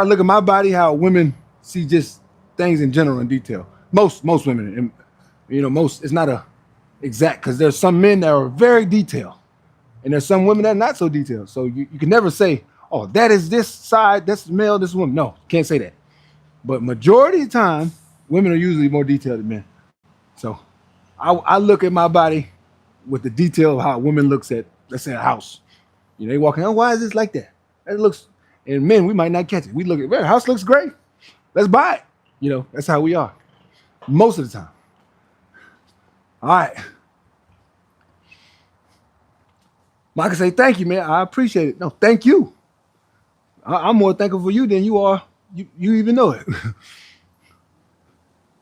look at my body how women see just things in general in detail. Most women, and it's not a exact, because there's some men that are very detailed, and there's some women that are not so detailed. So you can never say, oh, that is this side, that's male, this woman. No, can't say that. But majority of the time, women are usually more detailed than men. So I look at my body with the detail of how a woman looks at, let's say, a house. They walk in, oh, why is this like that? It looks, and men, we might not catch it. We look at, the house looks great. Let's buy it. That's how we are most of the time. All right. Michael say, thank you, man. I appreciate it. No, thank you. I'm more thankful for you than you are. You even know it.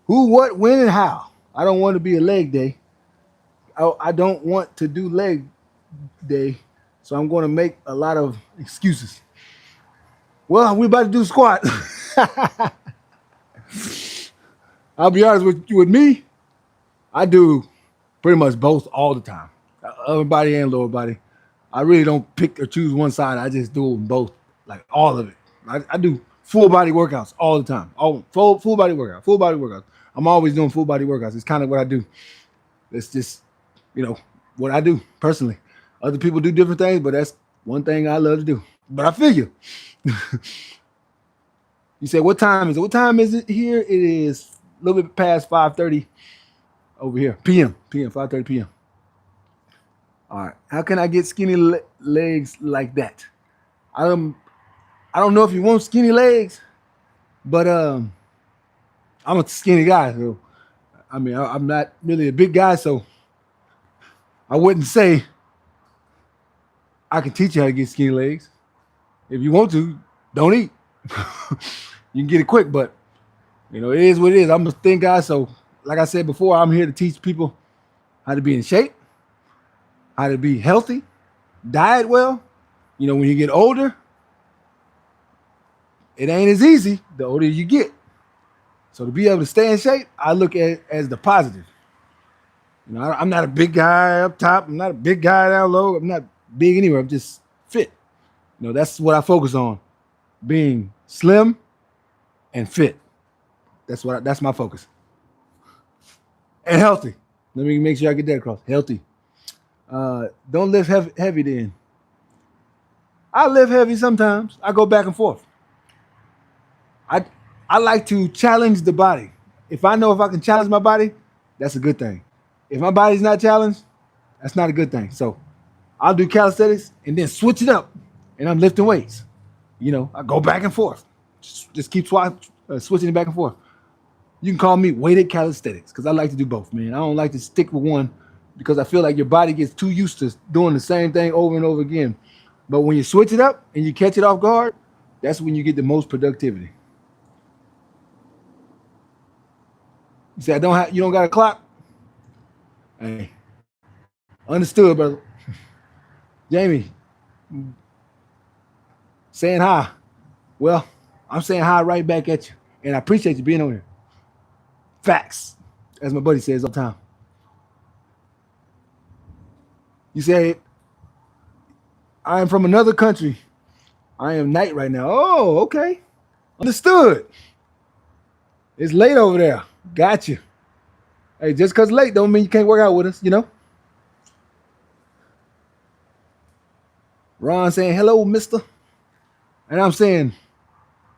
Who, what, when, and how. I don't want to be a leg day. I don't want to do leg day, so I'm going to make a lot of excuses. Well, we're about to do squat. I'll be honest with me. I do pretty much both all the time, upper body and lower body. I really don't pick or choose one side. I just do them both, like all of it. I do full body workouts all the time. Full body workouts. I'm always doing full body workouts. It's kind of what I do. It's just, what I do personally. Other people do different things, but that's one thing I love to do. But I feel you. You said, what time is it? What time is it here? It is a little bit past 5:30 over here. PM, 5:30 p.m. All right. How can I get skinny legs like that? I don't know if you want skinny legs, but I'm a skinny guy. So, I'm not really a big guy, so I wouldn't say I can teach you how to get skinny legs. If you want to, don't eat. You can get it quick, but it is what it is. I'm a thin guy, so like I said before, I'm here to teach people how to be in shape, how to be healthy, diet well. When you get older, it ain't as easy the older you get. So to be able to stay in shape, I look at it as the positive. I'm not a big guy up top. I'm not a big guy down low. I'm not big anywhere. I'm just fit. That's what I focus on, being slim and fit. That's my focus. And healthy. Let me make sure I get that across. Healthy. Don't lift heavy then. I lift heavy sometimes. I go back and forth. I like to challenge the body. If I know if I can challenge my body, that's a good thing. If my body's not challenged, that's not a good thing. So I'll do calisthenics and then switch it up, and I'm lifting weights. I go back and forth. Just keep switching it back and forth. You can call me weighted calisthenics because I like to do both, man. I don't like to stick with one because I feel like your body gets too used to doing the same thing over and over again. But when you switch it up and you catch it off guard, that's when you get the most productivity. You say, you don't got a clock? Hey, understood, brother. Jamie, saying hi. Well, I'm saying hi right back at you. And I appreciate you being on here. Facts, as my buddy says all the time. You say, I am from another country. I am night right now. Oh, okay. Understood. It's late over there. Gotcha. Hey, just because late don't mean you can't work out with us, you know? Ron saying, hello, mister. And I'm saying,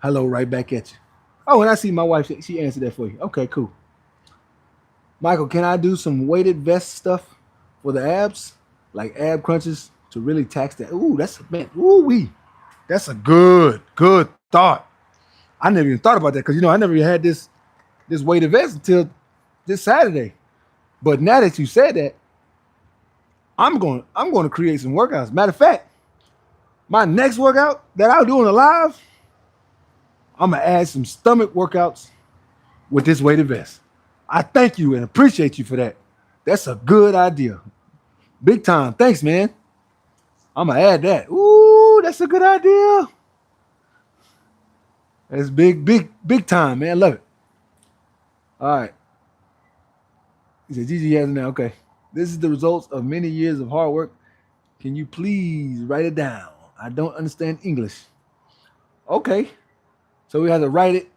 hello right back at you. Oh, and I see my wife, she answered that for you. Okay, cool. Michael, can I do some weighted vest stuff for the abs? Like ab crunches to really tax that? Ooh, that's a good thought. I never even thought about that because I never even had this weighted vest until this Saturday. But now that you said that, I'm going to create some workouts. Matter of fact, my next workout that I'll do on the live, I'm gonna add some stomach workouts with this weighted vest. I thank you and appreciate you for that. That's a good idea. Big time. Thanks, man. I'm gonna add that. Ooh, that's a good idea. That's big time, man. Love it. All right. He said, Gigi has it now. Okay. This is the results of many years of hard work. Can you please write it down? I don't understand English. Okay. So we have to write it.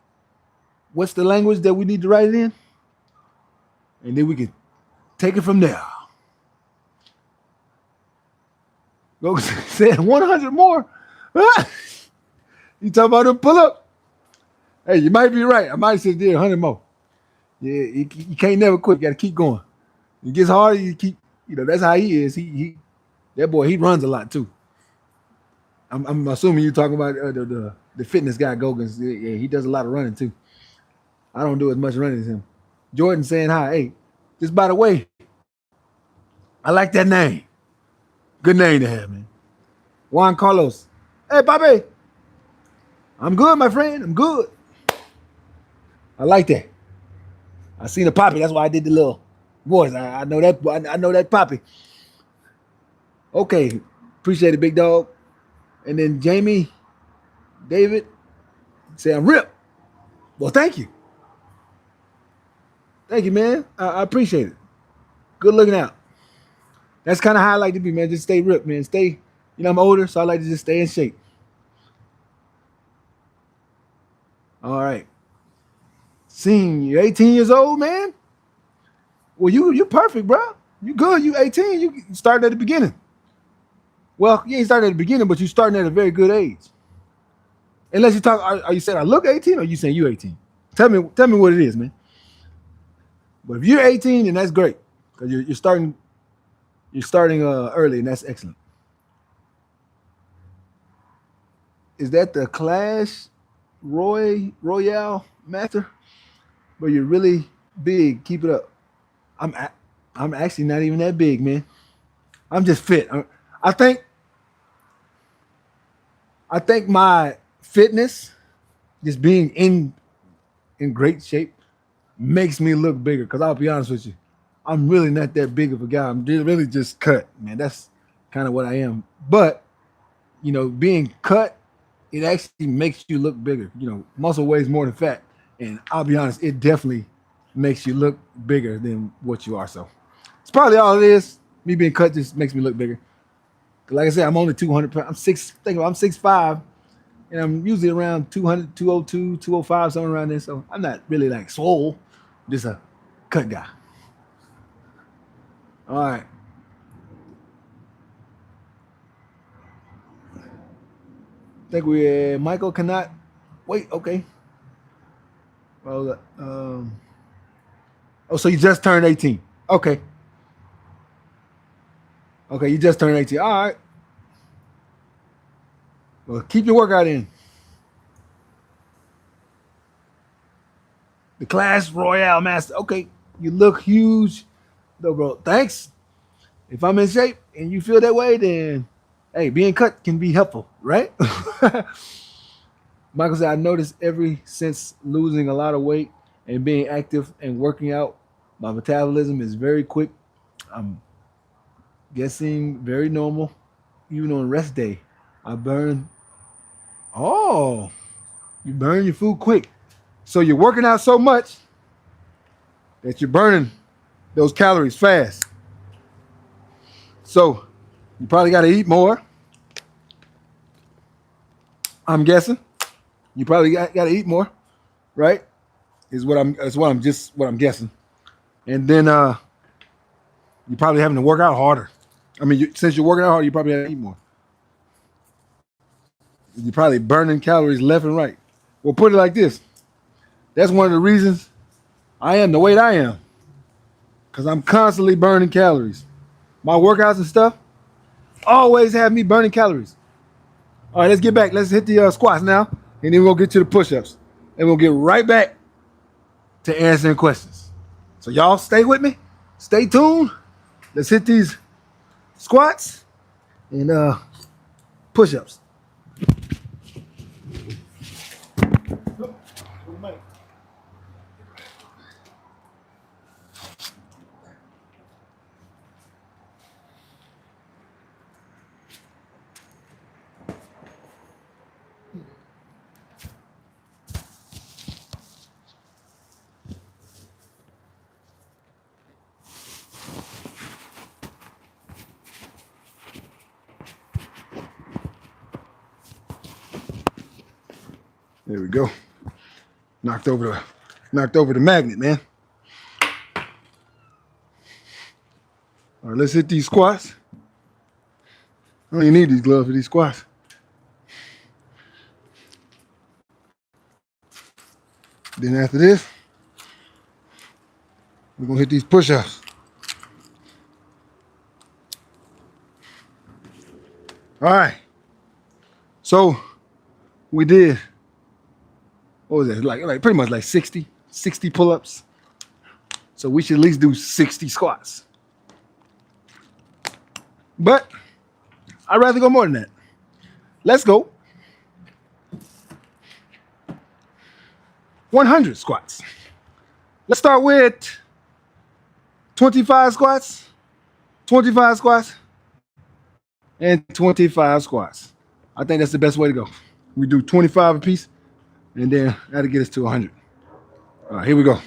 What's the language that we need to write it in? And then we can take it from there. Go say 100 more. You talking about a pull up? Hey, you might be right. I might say 100 more. Yeah, you can't never quit. You got to keep going. It gets harder. You keep. That's how he is. That boy. He runs a lot too. I'm assuming you're talking about the fitness guy Gogans. Yeah, he does a lot of running too. I don't do as much running as him. Jordan saying hi. Hey, just by the way, I like that name. Good name to have, man. Juan Carlos. Hey, Bobby. I'm good, my friend. I'm good. I like that. I seen a Poppy. That's why I did the little voice. I know that. I know that Poppy. Okay. Appreciate it, big dog. And then Jamie, David, say I'm ripped. Well, thank you. Thank you, man. I appreciate it. Good looking out. That's kind of how I like to be, man. Just stay ripped, man. Stay. I'm older, so I like to just stay in shape. All right. Seeing you're 18 years old, man. Well, you perfect, bro. You good. You 18. You started at the beginning. Well, you ain't starting at the beginning, but you starting at a very good age. Unless you talk, are you saying I look 18 or you saying you 18? Tell me what it is, man. But if you're 18, then that's great because you're starting early, and that's excellent. Is that the Clash Royale Master? But you're really big. Keep it up. I'm actually not even that big, man. I'm just fit. I think my fitness, just being in great shape, makes me look bigger. Because I'll be honest with you, I'm really not that big of a guy. I'm really just cut, man. That's kind of what I am. But being cut, it actually makes you look bigger. Muscle weighs more than fat, and I'll be honest, it definitely makes you look bigger than what you are. So it's probably all it is. Me being cut just makes me look bigger. Like I said, I'm only 200 pounds. I'm 6'5", and I'm usually around 200, 202, 205, somewhere around there. So I'm not really like swole, just a cut guy. All right. I think Michael cannot wait. Okay. Well, so you just turned 18. Okay. Okay, you just turned 18. All right. Well, keep your workout in. The Clash Royale Master. Okay, you look huge. No, bro. Thanks. If I'm in shape and you feel that way, then hey, being cut can be helpful, right? Michael said, I noticed ever since losing a lot of weight and being active and working out, my metabolism is very quick. I'm guessing very normal. Even on rest day, I burn. Oh, you burn your food quick. So you're working out so much that you're burning those calories fast. So you probably got to eat more. I'm guessing you probably got to eat more, right? Is what I'm. That's what I'm guessing. And then you're probably having to work out harder. I mean, since you're working out hard, you probably have to eat more. You're probably burning calories left and right. Well, put it like this. That's one of the reasons I am the weight I am. Because I'm constantly burning calories. My workouts and stuff always have me burning calories. All right, let's get back. Let's hit the squats now. And then we'll get to the push-ups. And we'll get right back to answering questions. So y'all stay with me. Stay tuned. Let's hit these squats and push-ups. There we go. Knocked over the magnet, man. All right, let's hit these squats. I don't even need these gloves for these squats. Then after this, we're gonna hit these push-ups. All right. So we did, what was that? Like pretty much like 60 pull-ups. So we should at least do 60 squats. But I'd rather go more than that. Let's go 100 squats. Let's start with 25 squats, 25 squats, and 25 squats. I think that's the best way to go. We do 25 apiece, and then that'll get us to 100. All right, here we go.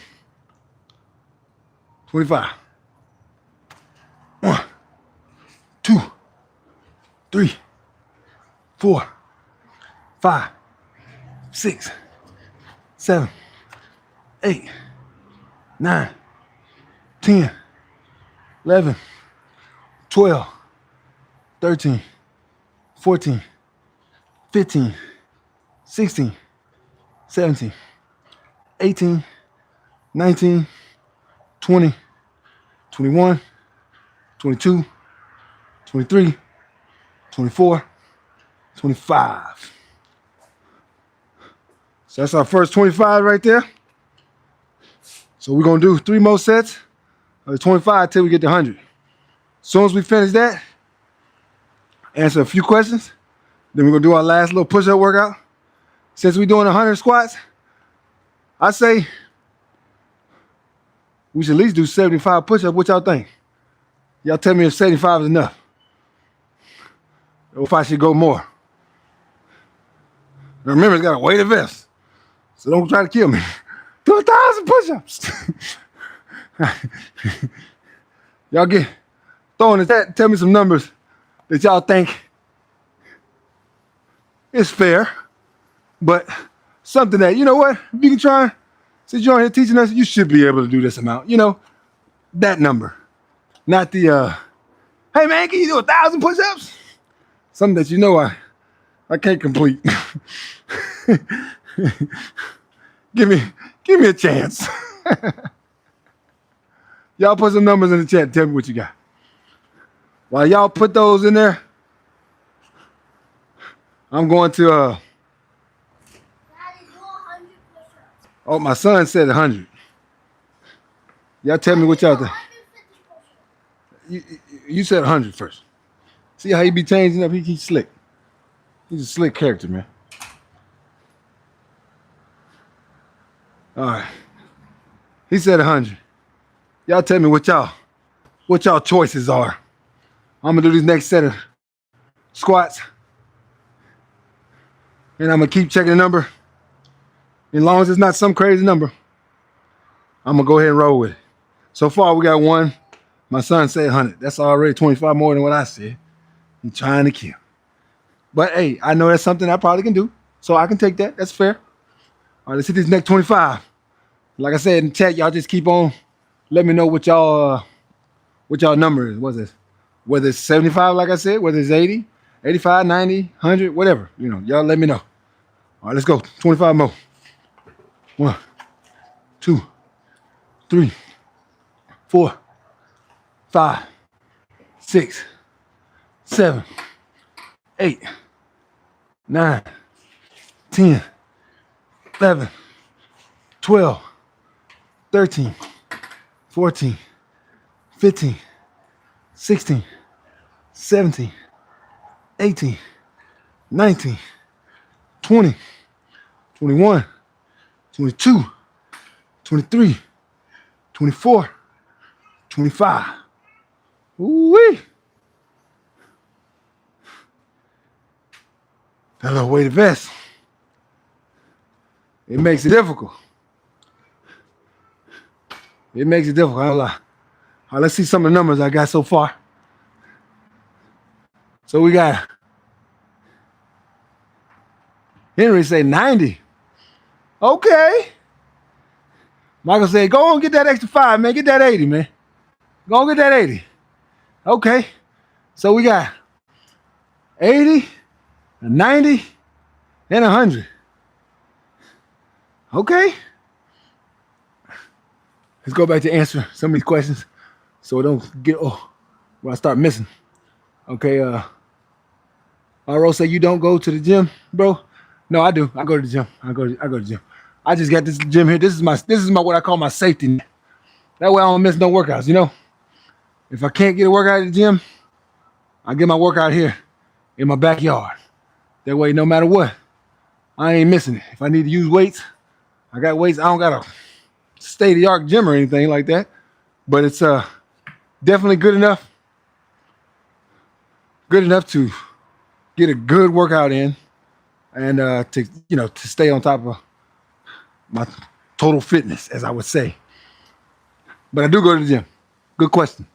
25. 1, 2, 3, 4, 5, 6, 7, 8, 9, 10, 11, 12, 13, 14, 15, 16, 17, 18, 19, 20, 21, 22, 23, 24, 25. So that's our first 25 right there. So we're going to do 3 more sets of 25 till we get to 100. As soon as we finish that, answer a few questions, then we're going to do our last little push-up workout. Since we're doing 100 squats, I say we should at least do 75 push-ups. What y'all think? Y'all tell me if 75 is enough. Or if I should go more. Now remember, it's got a weighted vest. So don't try to kill me. Do 1,000 push-ups. Y'all get throwing the chat. Tell me some numbers that y'all think is fair, but something that, you know what, if you can try, since you're on here teaching us, you should be able to do this amount. You know, that number. Not the, hey man, can you do 1,000 push-ups? Something that you know I can't complete. Give me a chance. Y'all put some numbers in the chat and tell me what you got. While y'all put those in there, I'm going to Daddy, do 100 push-ups. oh, my son said 100. Y'all tell me what y'all think. 150 push-ups. You said 100 first. See how he be changing up? He's slick. He's a slick character, man. All right. He said 100. Y'all tell me what y'all choices are. I'm gonna do this next set of squats, and I'm gonna keep checking the number. As long as it's not some crazy number, I'm gonna go ahead and roll with it. So far, we got one. My son said 100. That's already 25 more than what I said. He's trying to kill. But hey, I know that's something I probably can do, so I can take that. That's fair. All right, let's hit this next 25. Like I said in the chat, y'all just keep on. Let me know what y'all number is. What's this? Whether it's 75, like I said, whether it's 80, 85, 90, 100, whatever. You know, y'all let me know. All right, let's go. 25 more. 1, 2, 3, 4, 5, 6, 7, 8, 9, 10, 11, 12, 13, 14, 15, 16, 17, 18, 19, 20, 21, 22, 23, 24, 25. Ooh-wee. That little weighted vest, it makes it difficult. It makes it difficult, I don't lie. All right, let's see some of the numbers I got so far. So we got Henry say 90. Okay. Michael said, go on, get that extra 5, man. Get that 80, man. Go on, get that 80. Okay. So we got 80, 90, and 100. Okay. Let's go back to answer some of these questions so it don't get where I start missing. Okay, RO say you don't go to the gym, bro. No, I do. I go to the gym. I go to the gym. I just got this gym here. This is my what I call my safety net. That way I don't miss no workouts, you know? If I can't get a workout at the gym, I get my workout here in my backyard. That way, no matter what, I ain't missing it. If I need to use weights, I got weights. I don't got a state-of-the-art gym or anything like that, but it's definitely good enough to get a good workout in and to stay on top of my total fitness, as I would say. But I do go to the gym. Good question.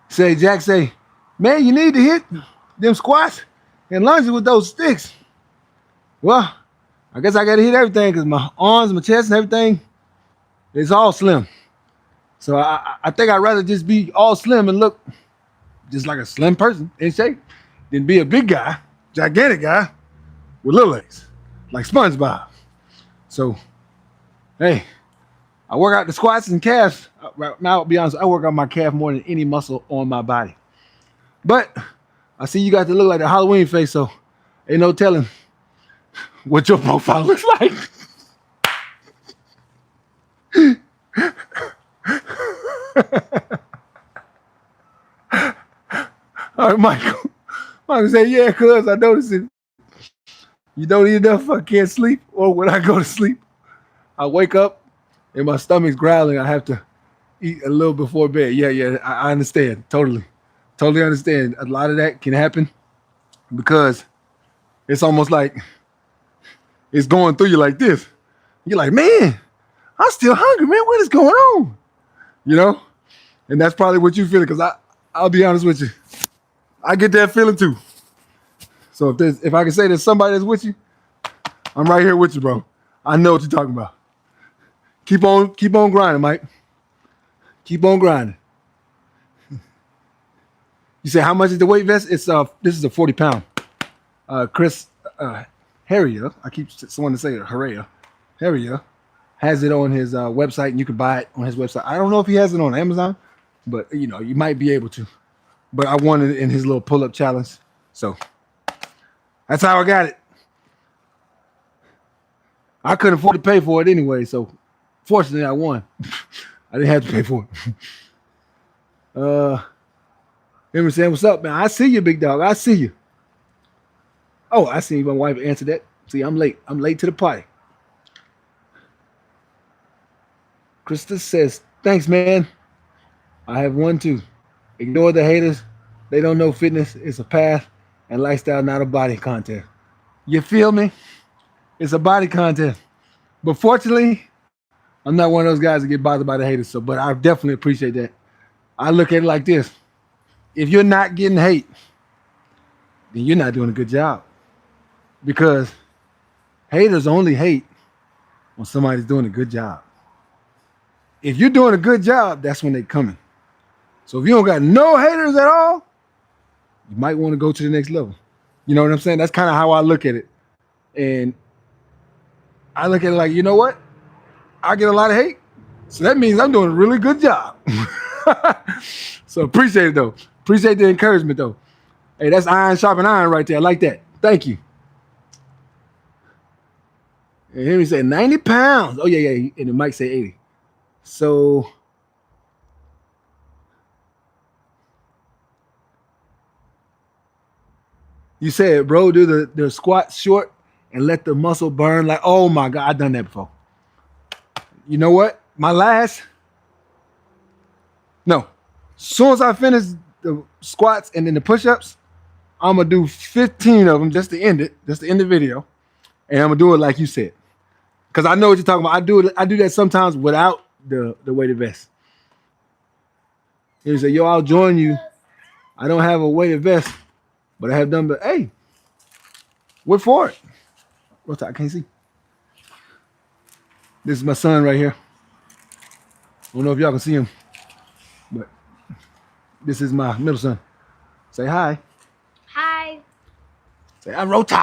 Jack say, man, you need to hit them squats and lunges with those sticks. Well, I guess I got to hit everything because my arms, my chest, and everything is all slim. So I think I'd rather just be all slim and look just like a slim person in shape than be a big guy, gigantic guy with little legs, like SpongeBob. So, hey, I work out the squats and calves. Right now, I'll be honest, I work out my calf more than any muscle on my body. But I see you got to look like the Halloween face, so ain't no telling what your profile looks like. All right, Michael. Michael said, yeah, cuz I noticed it. You don't eat enough, I can't sleep. Or when I go to sleep, I wake up and my stomach's growling. I have to eat a little before bed. Yeah, I understand. Totally understand. A lot of that can happen because it's almost like it's going through you like this. You're like, man, I'm still hungry, man. What is going on? You know? And that's probably what you feeling, because I'll be honest with you. I get that feeling too. So if I can say there's somebody that's with you, I'm right here with you, bro. I know what you're talking about. Keep on grinding, Mike. Keep on grinding. You say, how much is the weight vest? It's this is a 40-pound. Chris Hería, I keep wanting to say it, Hería has it on his website, and you can buy it on his website. I don't know if he has it on Amazon, but you might be able to. But I won it in his little pull-up challenge, so that's how I got it. I couldn't afford to pay for it anyway, so fortunately I won. I didn't have to pay for it. Henry saying, "What's up, man? I see you, big dog. I see you." Oh, I see my wife answered that. See, I'm late. I'm late to the party. Krista says, "Thanks, man. I have one too. Ignore the haters. They don't know fitness is a path and lifestyle, not a body contest." You feel me? It's a body contest. But fortunately, I'm not one of those guys that get bothered by the haters. So, but I definitely appreciate that. I look at it like this: if you're not getting hate, then you're not doing a good job. Because haters only hate when somebody's doing a good job. If you're doing a good job, that's when they're coming. So if you don't got no haters at all, you might want to go to the next level. You know what I'm saying? That's kind of how I look at it. And I look at it like, you know what? I get a lot of hate. So that means I'm doing a really good job. So appreciate it though. Appreciate the encouragement though. Hey, that's iron sharpening iron right there. I like that. Thank you. And Henry said 90 pounds. Oh, yeah. And the mic say 80. So you said, bro, do the squat short and let the muscle burn. Like, oh my God, I've done that before. You know what? Soon as I finish the squats and then the push-ups, I'm gonna do 15 of them just to end it, just to end the video. And I'm gonna do it like you said. Because I know what you're talking about. I do that sometimes without the weighted vest. You say, yo, I'll join you. I don't have a weighted vest, but I have done, but hey, what for it? What's that? I can't see. This is my son right here. I don't know if y'all can see him, but this is my middle son. Say hi. Hi. Say, I'm Rota.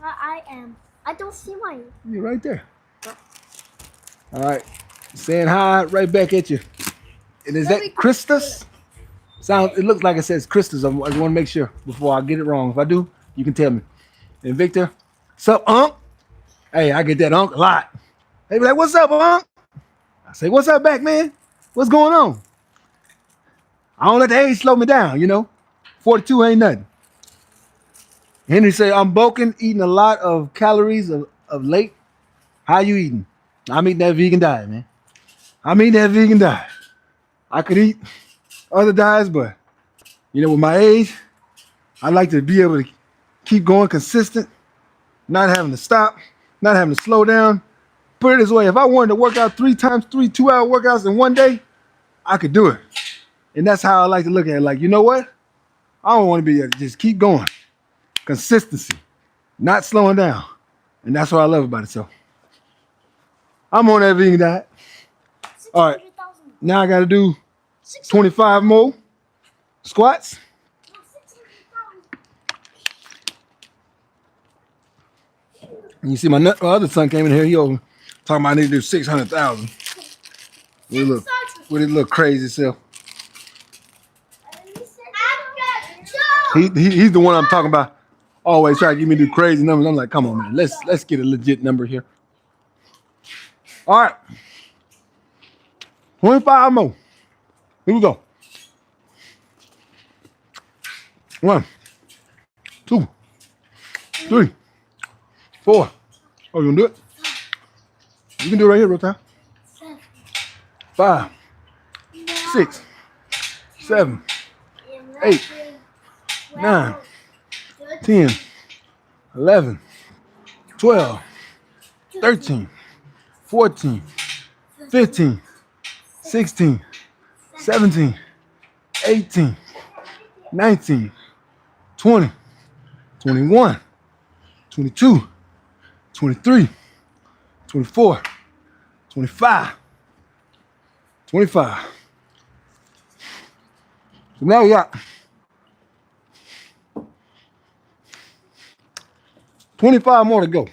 I am. I don't see mine. You're right there. All right. Saying hi right back at you. And is that Christus? It looks like it says Christus. I want to make sure before I get it wrong. If I do, you can tell me. And Victor, what's up, Unc? Hey, I get that Unc a lot. They be like, what's up, Unc? I say, what's up back, man? What's going on? I don't let the age slow me down, you know. 42 ain't nothing. Henry say, I'm bulking, eating a lot of calories of late. How you eating? I'm eating that vegan diet, man. I'm eating that vegan diet. I could eat other diets, but you know, with my age, I like to be able to keep going consistent, not having to stop, not having to slow down. Put it this way, if I wanted to work out 3 times 3 2-hour workouts in one day, I could do it. And that's how I like to look at it. Like, you know what? I don't want to be able to just keep going. Consistency, not slowing down. And that's what I love about it. So I'm on that vegan diet. All right. Now I got to do 25 more squats. And you see my other son came in here. He over talking about I need to do 600,000. With his little crazy self. He's the one I'm talking about. Always try to get me to do crazy numbers. I'm like, come on, man. Let's get a legit number here. All right. 25 more. Here we go. 1, 2, 3, 4. Oh, you gonna do it? You can do it right here, real time. 5, 6, 7, 8, 9, 10, 11, 12, 13, 14, 15, 16, 17, 18, 19, 20, 21, 22, 23, 24, 25, 25. So now we got 25 more to go.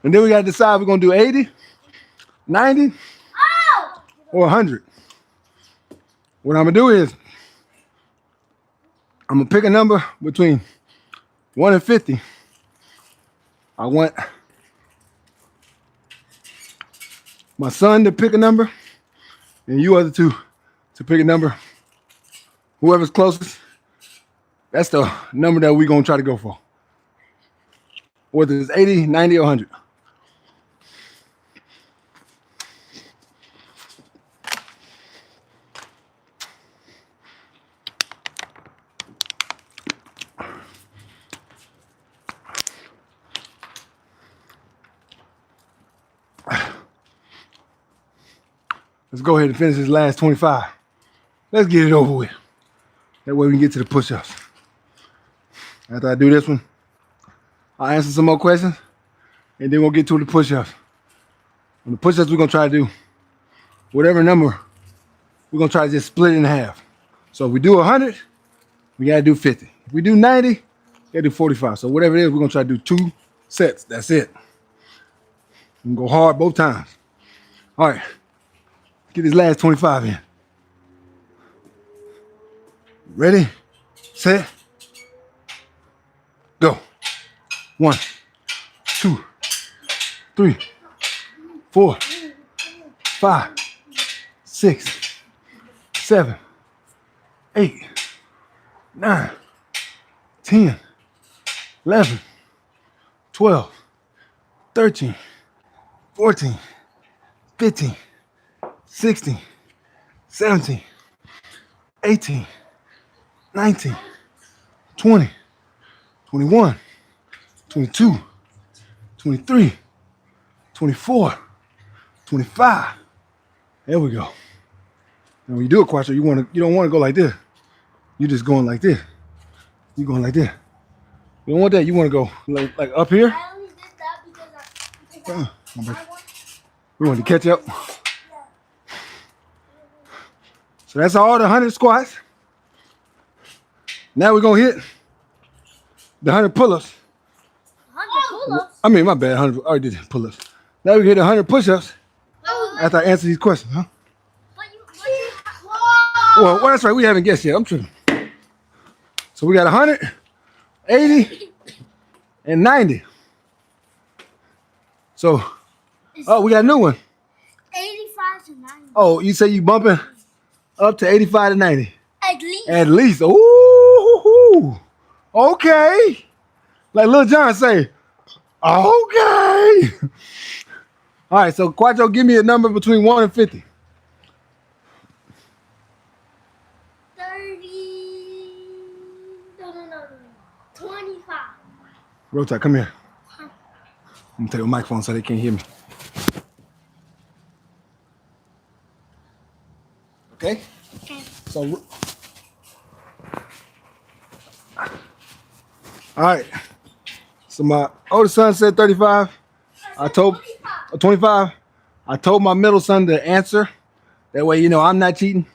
And then we got to decide if we're going to do 80, 90, or 100. What I'm going to do is I'm gonna pick a number between 1 and 50. I want my son to pick a number, and you other two to pick a number. Whoever's closest, that's the number that we're gonna try to go for. Whether it's 80, 90, or 100. Let's go ahead and finish this last 25. Let's get it over with. That way we can get to the push-ups. After I do this one, I'll answer some more questions, and then we'll get to the push-ups. On the push-ups, we're gonna try to do whatever number, we're gonna try to just split it in half. So if we do 100, we gotta do 50. If we do 90, we gotta do 45. So whatever it is, we're gonna try to do 2 sets. That's it. We can go hard both times. All right, get this last 25 in. Ready, set, go. 1, 2, 3, 4, 5, 6, 7, 8, 9, 10, 11, 12, 13, 14, 15, 16, 17, 18, 19, 20, 21, 22, 23, 24, 25. There we go. Now when you do a quattro, you don't want to go like this. You're just going like this. You're going like this. You don't want that. You want to go like up here. I only did that because We want to catch up. So that's all the 100 squats. Now we're going to hit the 100 pull-ups. 100 pull-ups. I mean, my bad. 100. I already did pull-ups. Now we hit 100 push-ups after I answer these questions, huh? Well, that's right. We haven't guessed yet. I'm tripping. So we got 100, 80, and 90. So, oh, we got a new one. 85 to 90. Oh, you say you bumping up to 85 to 90? At least. At least. Ooh. Okay. Like Lil Jon say, okay. All right, so Quattro, give me a number between 1 and 50. 30. No. 25. Rota, come here. I'm gonna take a microphone so they can't hear me. Okay? Okay. So, all right. So my oldest son said 35. I told 25. I told my middle son to answer. That way, you know, I'm not cheating.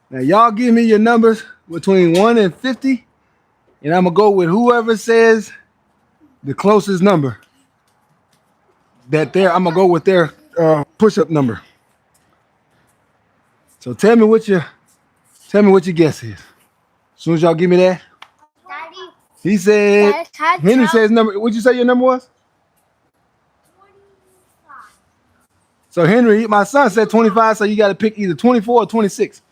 Now, y'all give me your numbers between 1 and 50, and I'm gonna go with whoever says the closest number. I'm gonna go with their push-up number. So tell me what your guess is. As soon as y'all give me that. Daddy. He said, Henry says number. What'd you say your number was? 25. So Henry, my son said 25, so you got to pick either 24 or 26.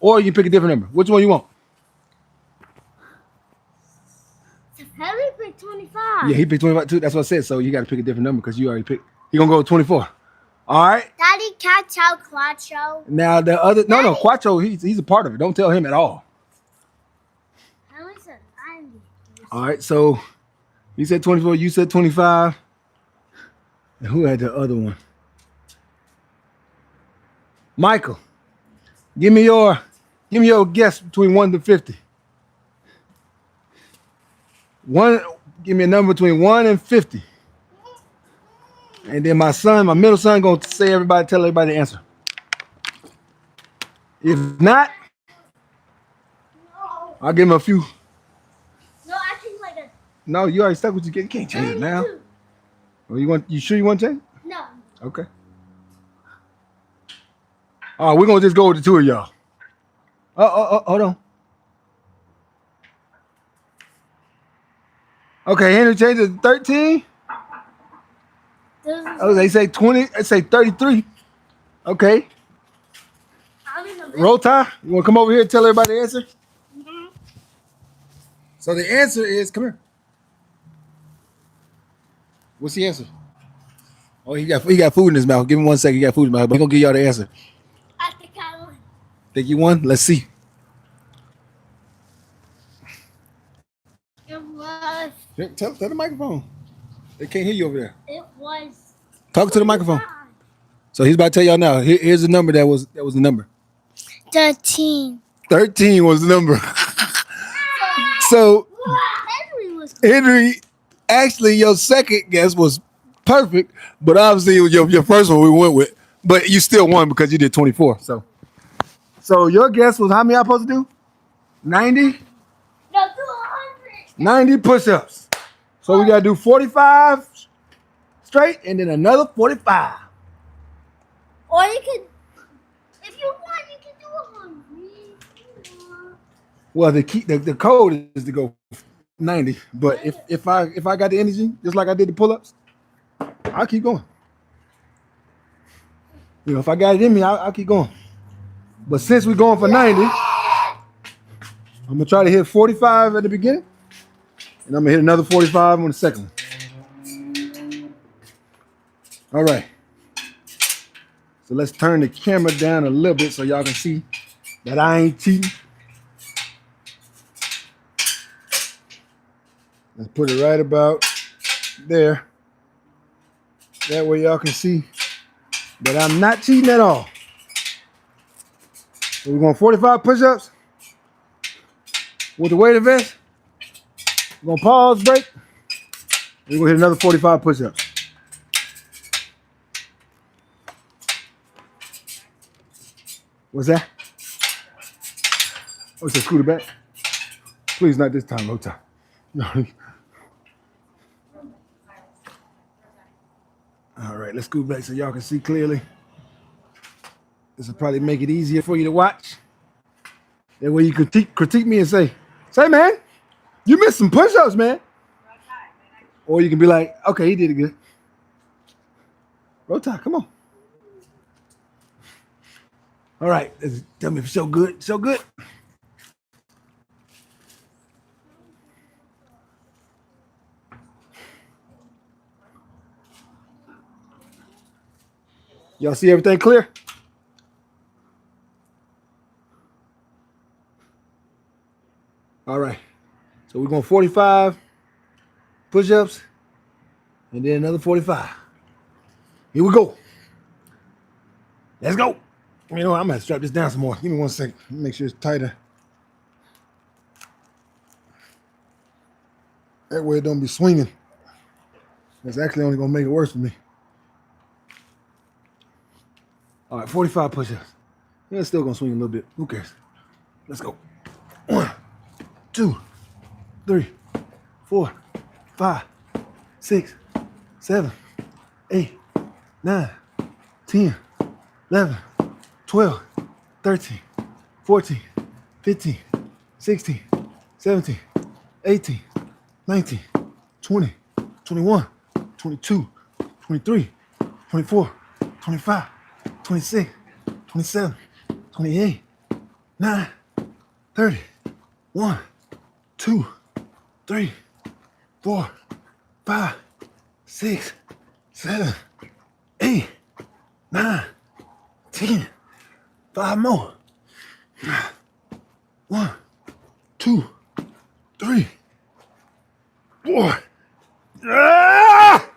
Or you can pick a different number. Which one you want? Henry picked 25. Yeah, he picked 25 too. That's what I said. So you got to pick a different number because you already picked. He gonna go with 24. All right. Daddy, catch out Quattro. Now the other, no, Quattro, he's a part of it. Don't tell him at all. Henry said 90. All right. So he said 24. You said 25. And who had the other one? Michael. Give me your guess between 1 to 50. Give me a number between 1 and 50. And then my middle son, gonna tell everybody the answer. If not, I'll give him a few. No, I think like a. No, you already stuck with you. Can't change it now. Well, you sure you want to change? No. Okay. All right, we're gonna just go with the two of y'all. Hold on. Okay, Henry changed it to 13. Oh, they say 20. They say 33. Okay. Roll tie. You want to come over here and tell everybody the answer? Mm-hmm. So the answer is, come here. What's the answer? Oh, he got food in his mouth. Give him 1 second. He got food in his mouth. But he's gonna give y'all the answer. I think I won. Think you won? Let's see. It was. Tell the microphone. They can't hear you over there. It was. Talk to the microphone. So he's about to tell y'all now. Here's the number that was the number. 13. 13 was the number. So Henry, actually, your second guess was perfect, but obviously it was your first one we went with. But you still won because you did 24. So your guess was how many I supposed to do? 90? No, 200. 90 push-ups. So we gotta do 45 straight and then another 45. Or you could, if you want, you can do 100. Well, the code is to go 90. But if I got the energy, just like I did the pull-ups, I'll keep going. You know, if I got it in me, I'll keep going. But since we're going for 90, I'm gonna try to hit 45 at the beginning, and I'm gonna hit another 45 on the second one. All right. So let's turn the camera down a little bit so y'all can see that I ain't cheating. Let's put it right about there. That way y'all can see that I'm not cheating at all. So we're going 45 push-ups with the weighted vest. We're gonna pause, break. We're gonna hit another 45 push-ups. What's that? Oh, it's a scooter back. Please, not this time, no time. No. All right, let's scoot back so y'all can see clearly. This will probably make it easier for you to watch. That way you critique me and say, man, you missed some push-ups, man. Or you can be like, okay, he did it good. Roll Tide, come on. All right, tell me if it's so good, so good. Y'all see everything clear? All right, so we're going 45 push-ups and then another 45. Here we go. Let's go. You know what? I'm gonna strap this down some more. Give me 1 second. Make sure it's tighter. That way it don't be swinging. That's actually only gonna make it worse for me. All right, 45 push-ups. Yeah, it's still gonna swing a little bit. Who cares? Let's go. 1, 2, 3, 4, 5, 6, 7, 8, 9, 10, 11, 12, 13, 14, 15, 16, 17, 18, 19, 20, 21, 22, 23, 24, 25, 26, 27, 28, 9, 30, 1, 2, 3, 4, 5, 6, 7, 8, 9, 10. 5 more. 1, 2, 3, 4. Ah!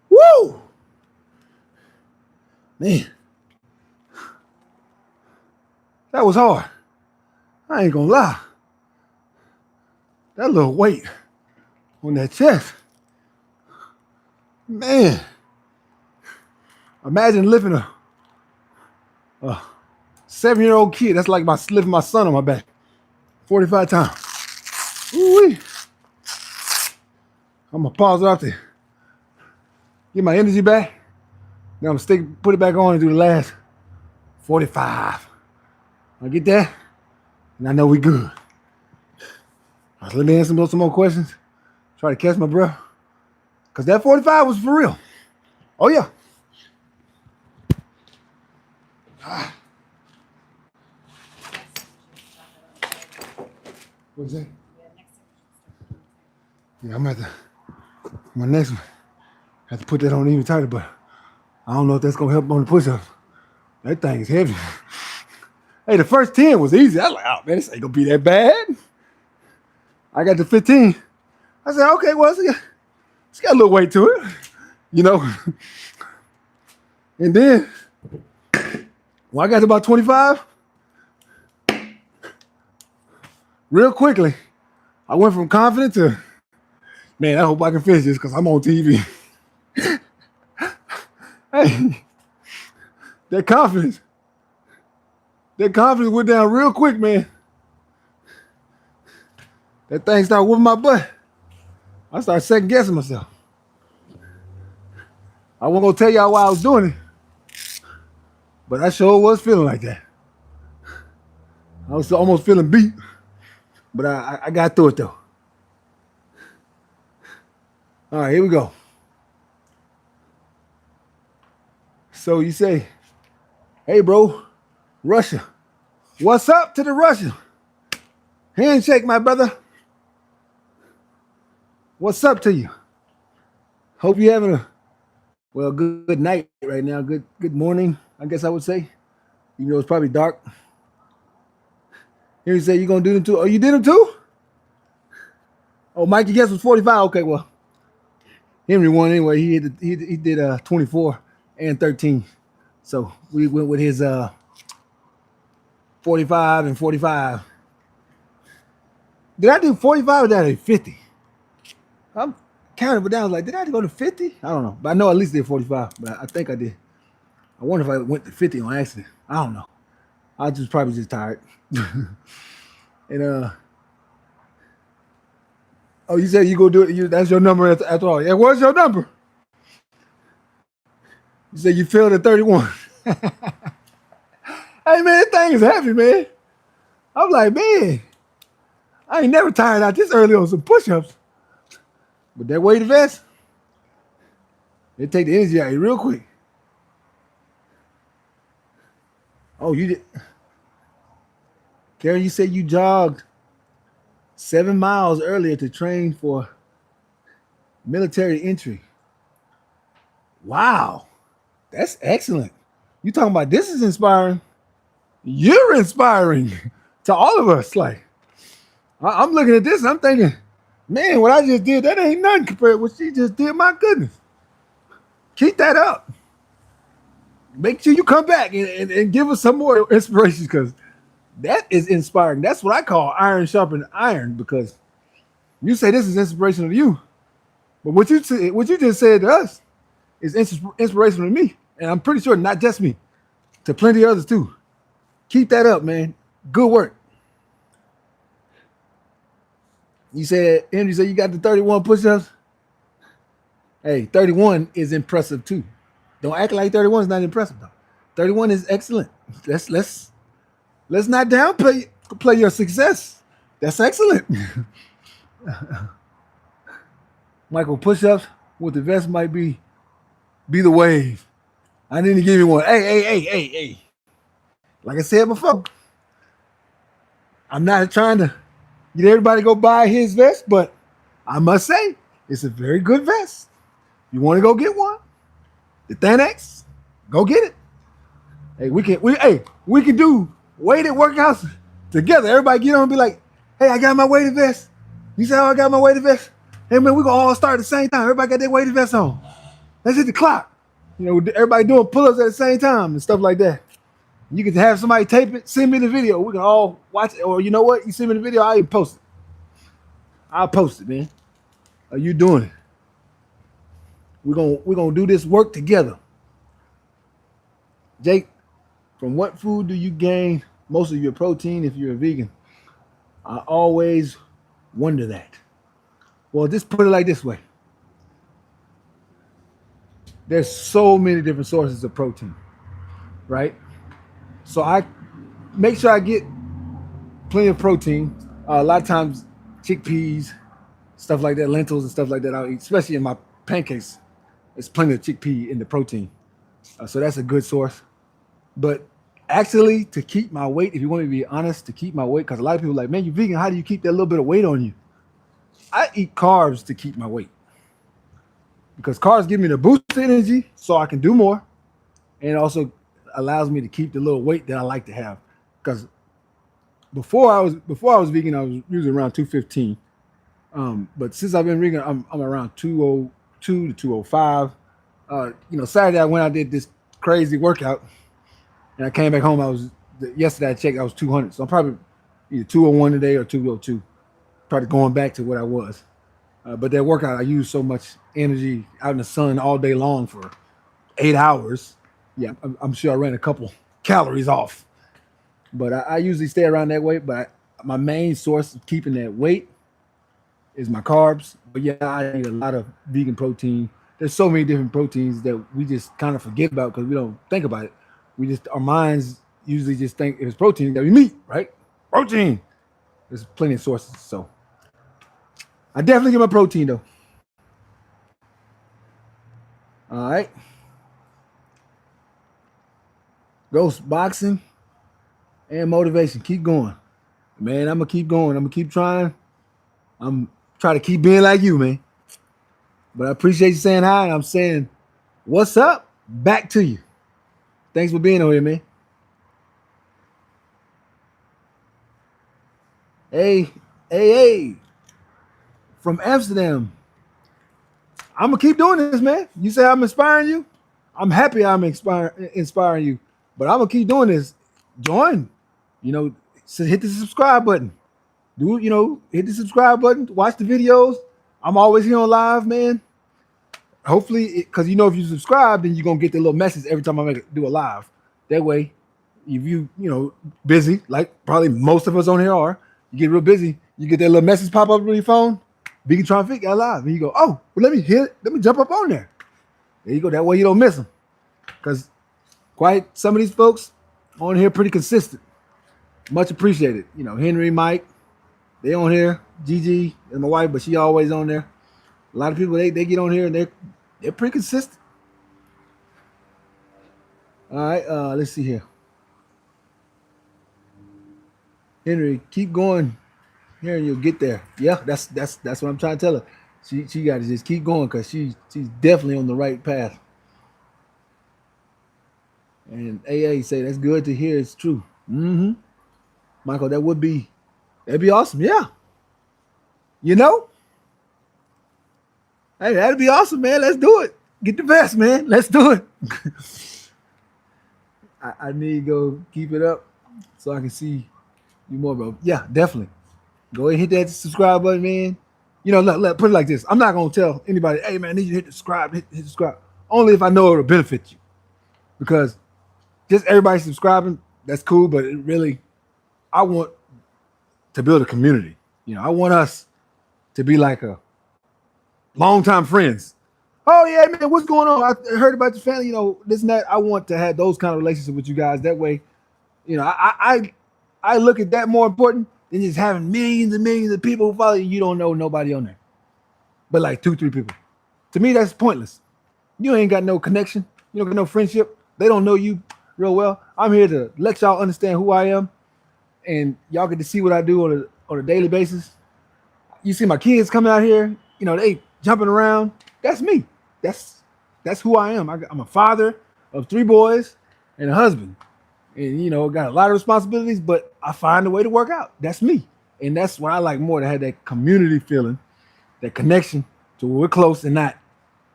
Woo! Man, that was hard. I ain't gonna lie. That little weight on that chest. Man, imagine lifting a 7-year-old kid. That's like lifting my son on my back 45 times. Ooh-wee. I'm gonna pause it out there. Get my energy back. Then I'm gonna put it back on and do the last 45. I get that, and I know we good. Let me answer some more questions. Try to catch my breath. Because that 45 was for real. Oh, yeah. What's that? Yeah, I'm going to have to, my next one, I have to put that on even tighter, but I don't know if that's going to help on the push-ups. That thing is heavy. Hey, the first 10 was easy. I was like, oh, man, this ain't going to be that bad. I got to 15. I said, okay, well, it's got a little weight to it, you know. And then, when I got to about 25, real quickly, I went from confident to, man, I hope I can finish this because I'm on TV. Hey, that confidence went down real quick, man. That thing started whooping my butt. I started second guessing myself. I wasn't gonna tell y'all why I was doing it, but I sure was feeling like that. I was almost feeling beat, but I got through it though. All right, here we go. So you say, hey bro, Russia, what's up to the Russian? Handshake, my brother. What's up to you? Hope you're having a good night right now. Good morning, I guess I would say. Even though it's probably dark. Here you say you're gonna do them too. Oh, you did them too? Oh, Mikey guess was 45. Okay, well, Henry won anyway. He did 24 and 13. So we went with his 45 and 45. Did I do 45 or did I do 50? I'm counting, but down. I was like, did I go to 50? I don't know, but I know I at least did 45. But I think I did. I wonder if I went to 50 on accident. I don't know. I was probably just tired. And oh, you said you go do it. That's your number after all. Yeah, what's your number? You said you failed at 31. Hey man, that thing is heavy, man. I'm like, man, I ain't never tired out this early on some push-ups. But that weighted vest, it take the energy out of you real quick. Oh, you did. Karen, you said you jogged 7 miles earlier to train for military entry. Wow, that's excellent. You talking about this is inspiring? You're inspiring to all of us. Like, I'm looking at this and I'm thinking, man, what I just did, that ain't nothing compared to what she just did. My goodness. Keep that up. Make sure you come back and give us some more inspiration because that is inspiring. That's what I call iron sharpening iron because you say this is inspirational to you. But what you just said to us is inspirational to me. And I'm pretty sure not just me, to plenty of others too. Keep that up, man. Good work. Andrew said you got the 31 push-ups. Hey, 31 is impressive too. Don't act like 31 is not impressive though. 31 is excellent. Let's not downplay your success. That's excellent. Michael, push-ups with the vest might be the wave. I need to give you one. Hey. Like I said before, I'm not trying to get everybody to go buy his vest, but I must say it's a very good vest. You want to go get one? The THENX, go get it. Hey, we can do weighted workouts together. Everybody get on and be like, hey, I got my weighted vest. You say, oh, I got my weighted vest. Hey man, we gonna all start at the same time. Everybody got their weighted vest on. Let's hit the clock. You know, everybody doing pull-ups at the same time and stuff like that. You can have somebody tape it, send me the video. We can all watch it. Or you know what? You send me the video, I'll even post it. I'll post it, man. Are you doing it? We're gonna do this work together. Jake, from what food do you gain most of your protein if you're a vegan? I always wonder that. Well, just put it like this way. There's so many different sources of protein, right? So I make sure I get plenty of protein. A lot of times chickpeas, stuff like that, lentils and stuff like that. I'll eat, especially in my pancakes. There's plenty of chickpea in the protein, so that's a good source. But actually, to keep my weight, if you want me to be honest, to keep my weight, because a lot of people are like, man, you're vegan. How do you keep that little bit of weight on you? I eat carbs to keep my weight because carbs give me the boost of energy so I can do more, and it also allows me to keep the little weight that I like to have. Because before I was vegan, I was usually around 215. But since I've been vegan, I'm around 202 to 205. Saturday I went out did this crazy workout, and I came back home. Yesterday I checked, I was 200. So I'm probably either 201 today or 202. Probably going back to what I was. But that workout, I used so much energy out in the sun all day long for 8 hours. Yeah, I'm sure I ran a couple calories off. But I usually stay around that weight. But my main source of keeping that weight is my carbs. But yeah, I eat a lot of vegan protein. There's so many different proteins that we just kind of forget about because we don't think about it. Our minds usually just think if it's protein, that we meat, right? Protein. There's plenty of sources. So I definitely get my protein though. All right. Ghost boxing and motivation. Keep going. Man, I'm gonna keep going. I'm gonna keep trying. I'm trying to keep being like you, man. But I appreciate you saying hi, and I'm saying, what's up? Back to you. Thanks for being over here, man. Hey, hey, from Amsterdam. I'm gonna keep doing this, man. You say I'm inspiring you. I'm happy I'm inspiring you, but I'm gonna keep doing this. Join, so hit the subscribe button. Hit the subscribe button. Watch the videos. I'm always here on live, man. Hopefully, because if you subscribe, then you're gonna get the little message every time I do a live. That way, if you busy, like probably most of us on here are, you get real busy, you get that little message pop up on your phone. Vegan Trying Fit got live, and you go, oh, well, let me jump up on there. There you go. That way you don't miss them, because quite some of these folks on here pretty consistent. Much appreciated. Henry, Mike, they on here. Gigi and my wife, but she always on there. A lot of people they get on here and they're pretty consistent. All right, let's see here. Henry, keep going here and you'll get there. Yeah, that's what I'm trying to tell her. She got to just keep going because she's definitely on the right path. And AA say that's good to hear. It's true. Mm-hmm. Michael, that'd be awesome. Yeah. Hey, that'd be awesome, man. Let's do it. Get the vest, man. Let's do it. I need to go keep it up so I can see you more, bro. Yeah, definitely. Go ahead and hit that subscribe button, man. Look, put it like this. I'm not going to tell anybody, hey, man, I need you to hit subscribe, hit subscribe. Only if I know it'll benefit you. Because just everybody subscribing, that's cool, but I want to build a community. I want us to be like a longtime friends. Oh yeah, man, what's going on? I heard about your family, this and that. I want to have those kind of relationships with you guys. That way, I look at that more important than just having millions and millions of people who follow you. You don't know nobody on there, but like 2-3 people. To me, that's pointless. You ain't got no connection. You don't got no friendship. They don't know you real well. I'm here to let y'all understand who I am, and y'all get to see what I do on a daily basis. You see my kids coming out here. They jumping around. That's me. That's who I am. I'm a father of 3 boys and a husband, and got a lot of responsibilities. But I find a way to work out. That's me, and that's what I like more, to have that community feeling, that connection, to where we're close and not,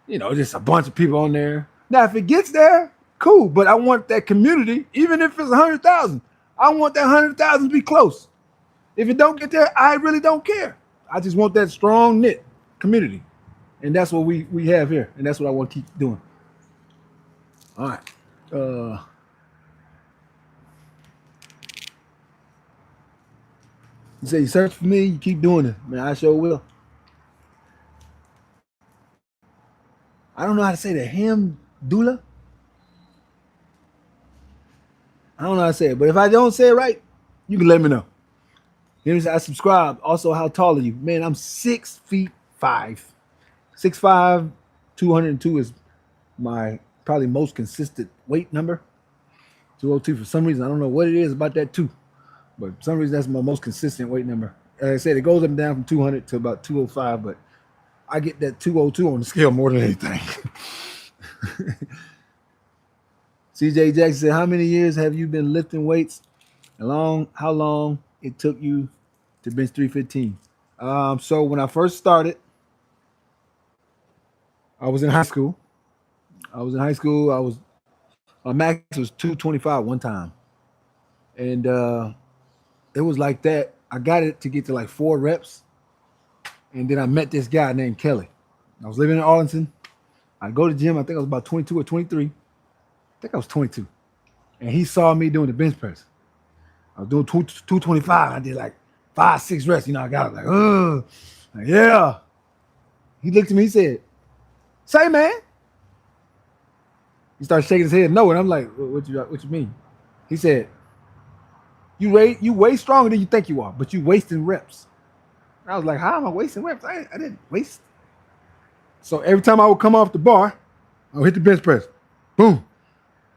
just a bunch of people on there. Now, if it gets there, cool. But I want that community, even if it's 100,000. I want that 100,000 to be close. If it don't get there, I really don't care. I just want that strong knit community. And that's what we have here. And that's what I want to keep doing. All right. You say you search for me, you keep doing it. Man, I sure will. I don't know how to say the hamdullah. I don't know how to say it. But if I don't say it right, you can let me know. Here's I subscribe. Also, how tall are you? Man, I'm 6'5". 6'5", 202 is my probably most consistent weight number. 202 for some reason. I don't know what it is about that two, but for some reason that's my most consistent weight number. Like I said, it goes up and down from 200 to about 205, but I get that 202 on the scale more than anything. CJ Jackson said, how many years have you been lifting weights? How long it took you to bench 315? So when I first started, I was in high school. My max was 225 one time. And it was like that. I got it to get to like 4 reps. And then I met this guy named Kelly. I was living in Arlington. I go to the gym. I think I was about 22 or 23. I think I was 22. And he saw me doing the bench press. I was doing 225. I did like 5, 6 reps. I got it like, like, yeah. He looked at me. He said, say, man. He started shaking his head no. And I'm like, what you mean? He said, you way stronger than you think you are, but you wasting reps. I was like, how am I wasting reps? I didn't waste. So every time I would come off the bar, I would hit the bench press. Boom.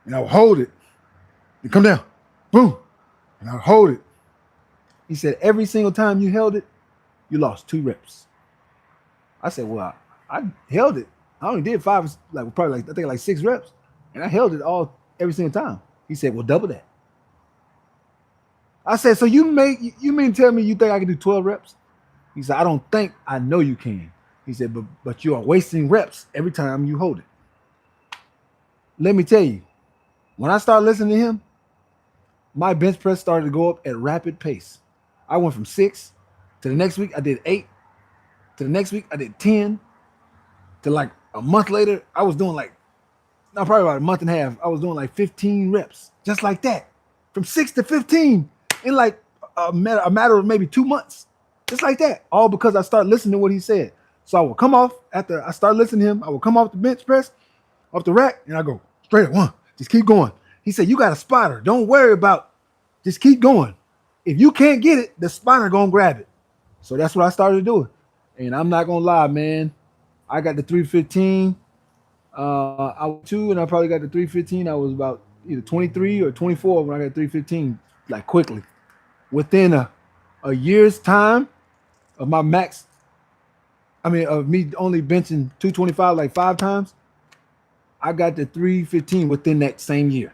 And I would hold it. And come down. Boom. And I would hold it. He said, every single time you held it, you lost 2 reps. I said, well, I held it. I only did 5, I think like 6 reps. And I held it every single time. He said, well, double that. I said, so you mean to tell me you think I can do 12 reps? He said, I don't think I know you can. He said, but you are wasting reps every time you hold it. Let me tell you, when I started listening to him, my bench press started to go up at rapid pace. I went from 6 to the next week I did 8. To the next week I did 10. To like a month later, I was doing probably about a month and a half, I was doing like 15 reps. Just like that. From 6 to 15 in like a matter of maybe 2 months. Just like that. All because I started listening to what he said. So I would come off, after I started listening to him, I would come off the bench press, off the rack, and I go straight at 1. Just keep going. He said, you got a spotter. Don't worry about, just keep going. If you can't get it, the spotter gonna grab it. So that's what I started doing. And I'm not gonna lie, man. I got the 315. I was 2, and I probably got the 315. I was about either 23 or 24 when I got 315, like quickly. Within a year's time of my max, of me only benching 225 like 5 times, I got the 315 within that same year.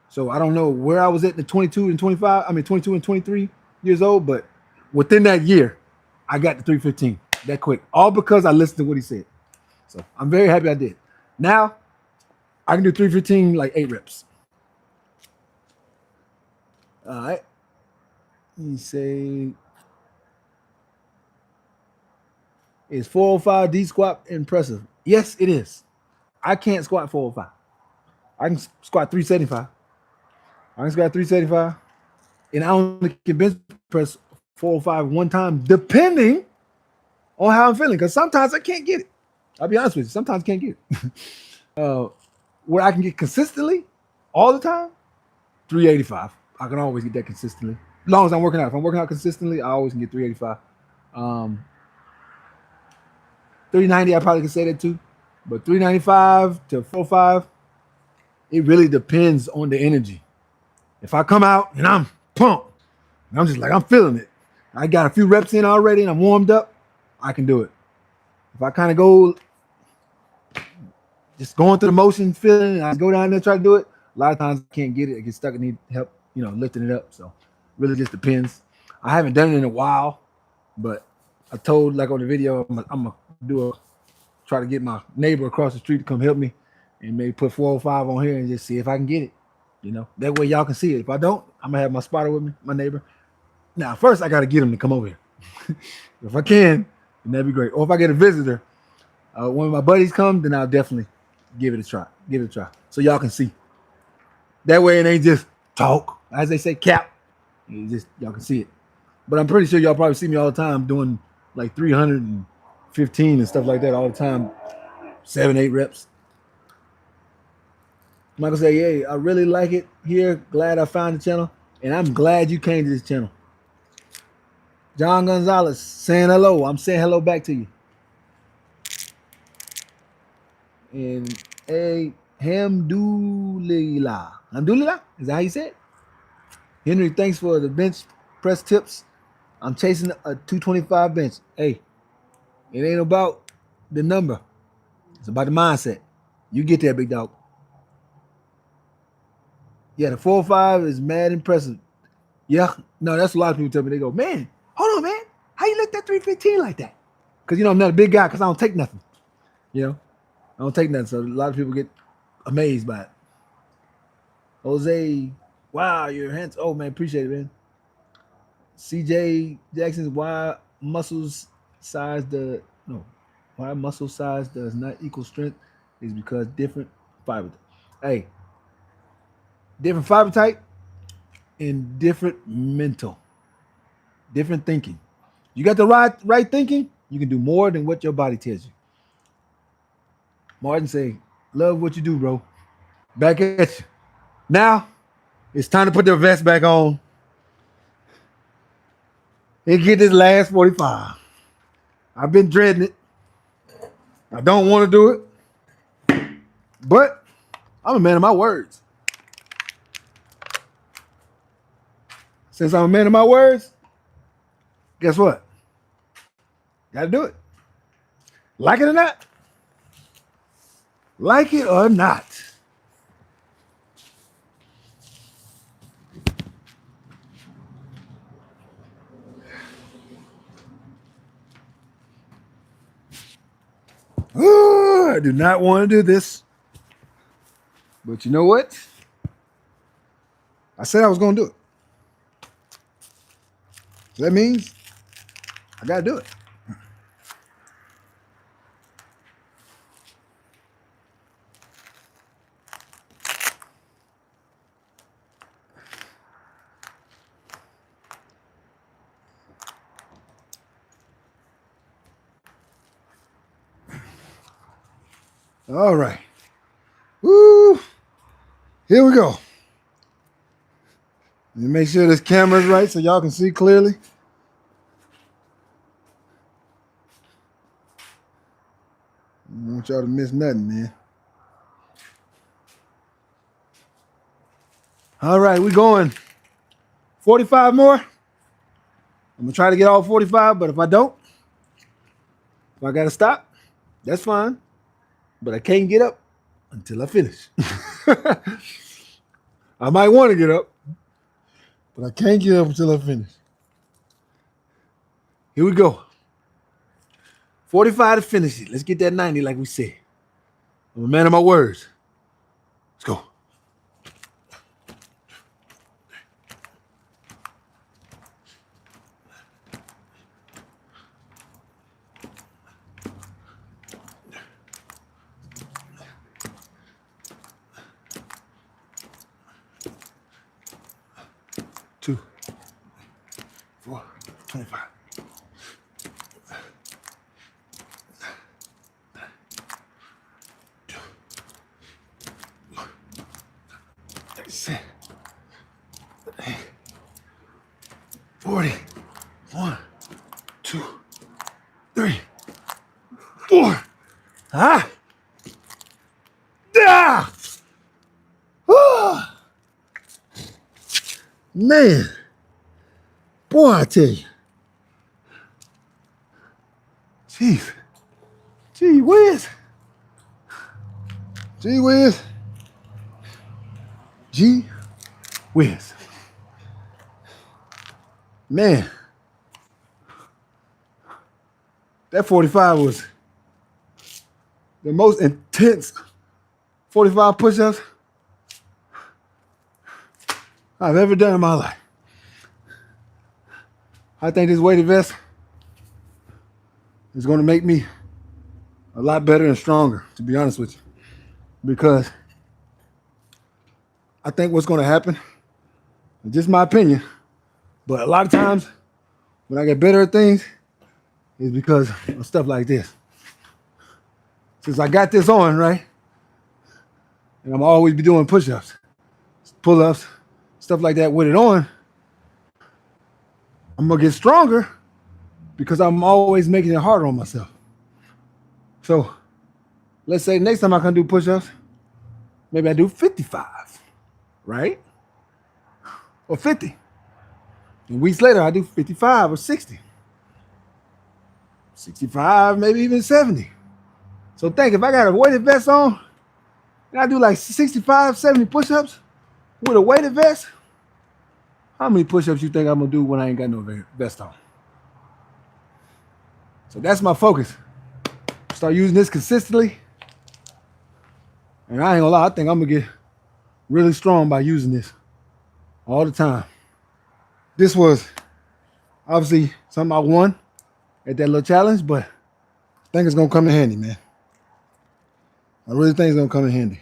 So I don't know where I was at the 22 and 23 years old, but within that year, I got the 315 that quick. All because I listened to what he said. So I'm very happy I did. Now I can do 315 like 8 reps. All right. You say, is 405 D squat impressive? Yes, it is. I can't squat 405. I can squat 375. I can squat 375. And I only can bench press 405 one time, depending on how I'm feeling. Because sometimes I can't get it. I'll be honest with you. Sometimes I can't get it. Where I can get consistently all the time, 385. I can always get that consistently. As long as I'm working out. If I'm working out consistently, I always can get 385. 390, I probably can say that too. But 395 to 45, it really depends on the energy. If I come out and I'm pumped, and I'm just like, I'm feeling it. I got a few reps in already and I'm warmed up, I can do it. If I kind of go, just going through the motion, feeling, and I go down there and try to do it, a lot of times I can't get it. I get stuck and need help, lifting it up. So really just depends. I haven't done it in a while, but I told, like on the video, I'm gonna try to get my neighbor across the street to come help me and maybe put 405 on here and just see if I can get it. That way y'all can see it. If I don't, I'm gonna have my spotter with me, my neighbor. Now, first I gotta get him to come over here. If I can, then that'd be great. Or if I get a visitor, when my buddies come, then I'll definitely give it a try. So y'all can see. That way it ain't just talk, as they say, cap. Y'all can see it. But I'm pretty sure y'all probably see me all the time doing like 315 and stuff like that all the time. 7, 8 reps. Michael said, "Hey, I really like it here. Glad I found the channel, and I'm glad you came to this channel. John Gonzalez saying hello. I'm saying hello back to you. And a Hamdulillah. Hamdulillah? Is that how you say it? Henry, thanks for the bench press tips. I'm chasing a 225 bench. Hey, it ain't about the number. It's about the mindset. You get there, big dog. Yeah, the 405 is mad impressive. Yeah, no, that's a lot of people tell me. They go, man, hold on, man. How you lift that 315 like that? Because, I'm not a big guy because I don't take nothing. I don't take nothing. So a lot of people get amazed by it. Jose, wow, your hands. Oh, man, appreciate it, man. CJ Jackson's why muscle size does not equal strength is because different fiber. Hey, different fiber type and different mental, different thinking. You got the right thinking, you can do more than what your body tells you. Martin say, love what you do, bro. Back at you. Now it's time to put the vest back on and get this last 45. I've been dreading it. I don't want to do it, but I'm a man of my words. Since I'm a man of my words, guess what? Gotta do it. Like it or not. Like it or not. Ooh, I do not want to do this. But you know what? I said I was going to do it. So that means I got to do it. All right. Woo. Here we go. Let me make sure this camera's right so y'all can see clearly. I don't want y'all to miss nothing, man. All right, we going 45 more. I'm going to try to get all 45, but if I don't, if I got to stop, that's fine. But I can't get up until I finish. I might want to get up, but I can't get up until I finish. Here we go. 45 to finish it. Let's get that 90 like we said. I'm a man of my words. Let's go. Two, 4, 25. That's it. 40. 1, 2, 3, 4. Ah! Ah! Ah! Man, boy, I tell you. Jeez. Gee whiz. Gee whiz. Gee whiz. Man, that 45 was the most intense 45 push-ups I've ever done in my life. I think this weighted vest is going to make me a lot better and stronger, to be honest with you. Because I think what's going to happen, just my opinion, but a lot of times when I get better at things, is because of stuff like this. Since I got this on, right, and I'm always be doing push-ups, pull-ups, stuff like that with it on, I'm going to get stronger because I'm always making it harder on myself. So let's say next time I can do push-ups, maybe I do 55, right? Or 50. And weeks later, I do 55 or 60. 65, maybe even 70. So think, if I got a weighted vest on and I do like 65, 70 push-ups with a weighted vest, how many push-ups you think I'm gonna do when I ain't got no vest on? So that's my focus. Start using this consistently. And I ain't gonna lie, I think I'm gonna get really strong by using this all the time. This was obviously something I won at that little challenge, but I think it's gonna come in handy, man. I really think it's gonna come in handy.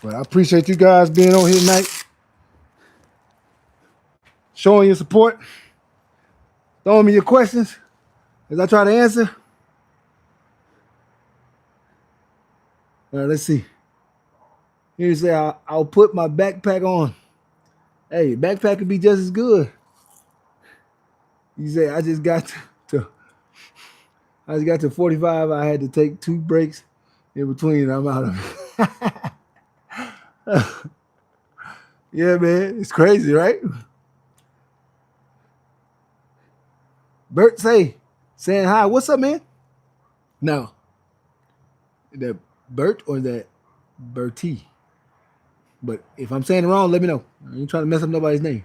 But I appreciate you guys being on here tonight, showing your support, throwing me your questions as I try to answer. Let's see. Here you say I'll put my backpack on. Hey, backpack could be just as good. You say I just got to 45. I had to take 2 breaks in between. I'm out of it. Yeah, man, it's crazy, right? Bert saying hi. What's up, man? No, that Bert or that Bertie? But if I'm saying it wrong, let me know. I ain't trying to mess up nobody's name.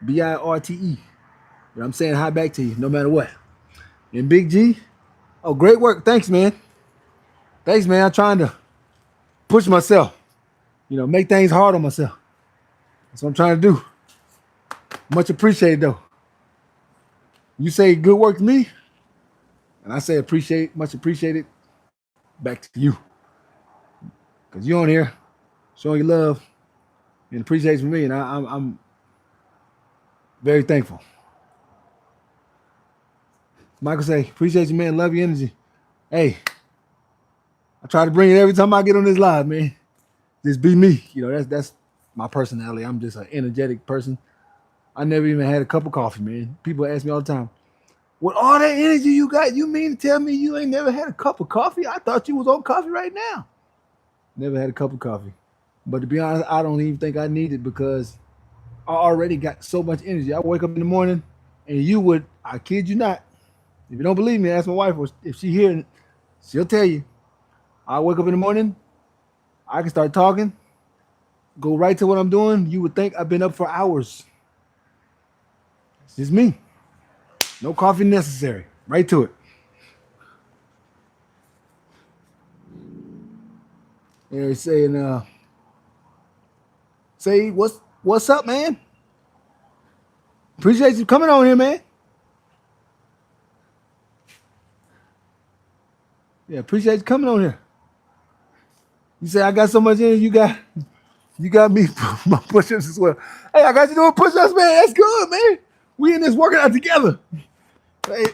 Birte. But I'm saying hi back to you, no matter what. And Big G, oh, great work. Thanks, man. Thanks, man. I'm trying to push myself, make things hard on myself. That's what I'm trying to do. Much appreciated, though. You say good work to me, and I say much appreciated back to you. Because you're on here showing your love and appreciation for me, and I'm very thankful. Michael say, appreciate you, man. Love your energy. Hey, I try to bring it every time I get on this live, man. Just be me. That's my personality. I'm just an energetic person. I never even had a cup of coffee, man. People ask me all the time, with all that energy you got, you mean to tell me you ain't never had a cup of coffee? I thought you was on coffee right now. Never had a cup of coffee. But to be honest, I don't even think I need it because I already got so much energy. I wake up in the morning and I kid you not, if you don't believe me, ask my wife, or if she here, she'll tell you. I wake up in the morning, I can start talking, go right to what I'm doing. You would think I've been up for hours. It's just me. No coffee necessary. Right to it. They're saying, say what's up, man? Appreciate you coming on here, man. Yeah, appreciate you coming on here. You say I got so much energy, you got me my push-ups as well. Hey, I got you doing push-ups, man. That's good, man. We in this working out together.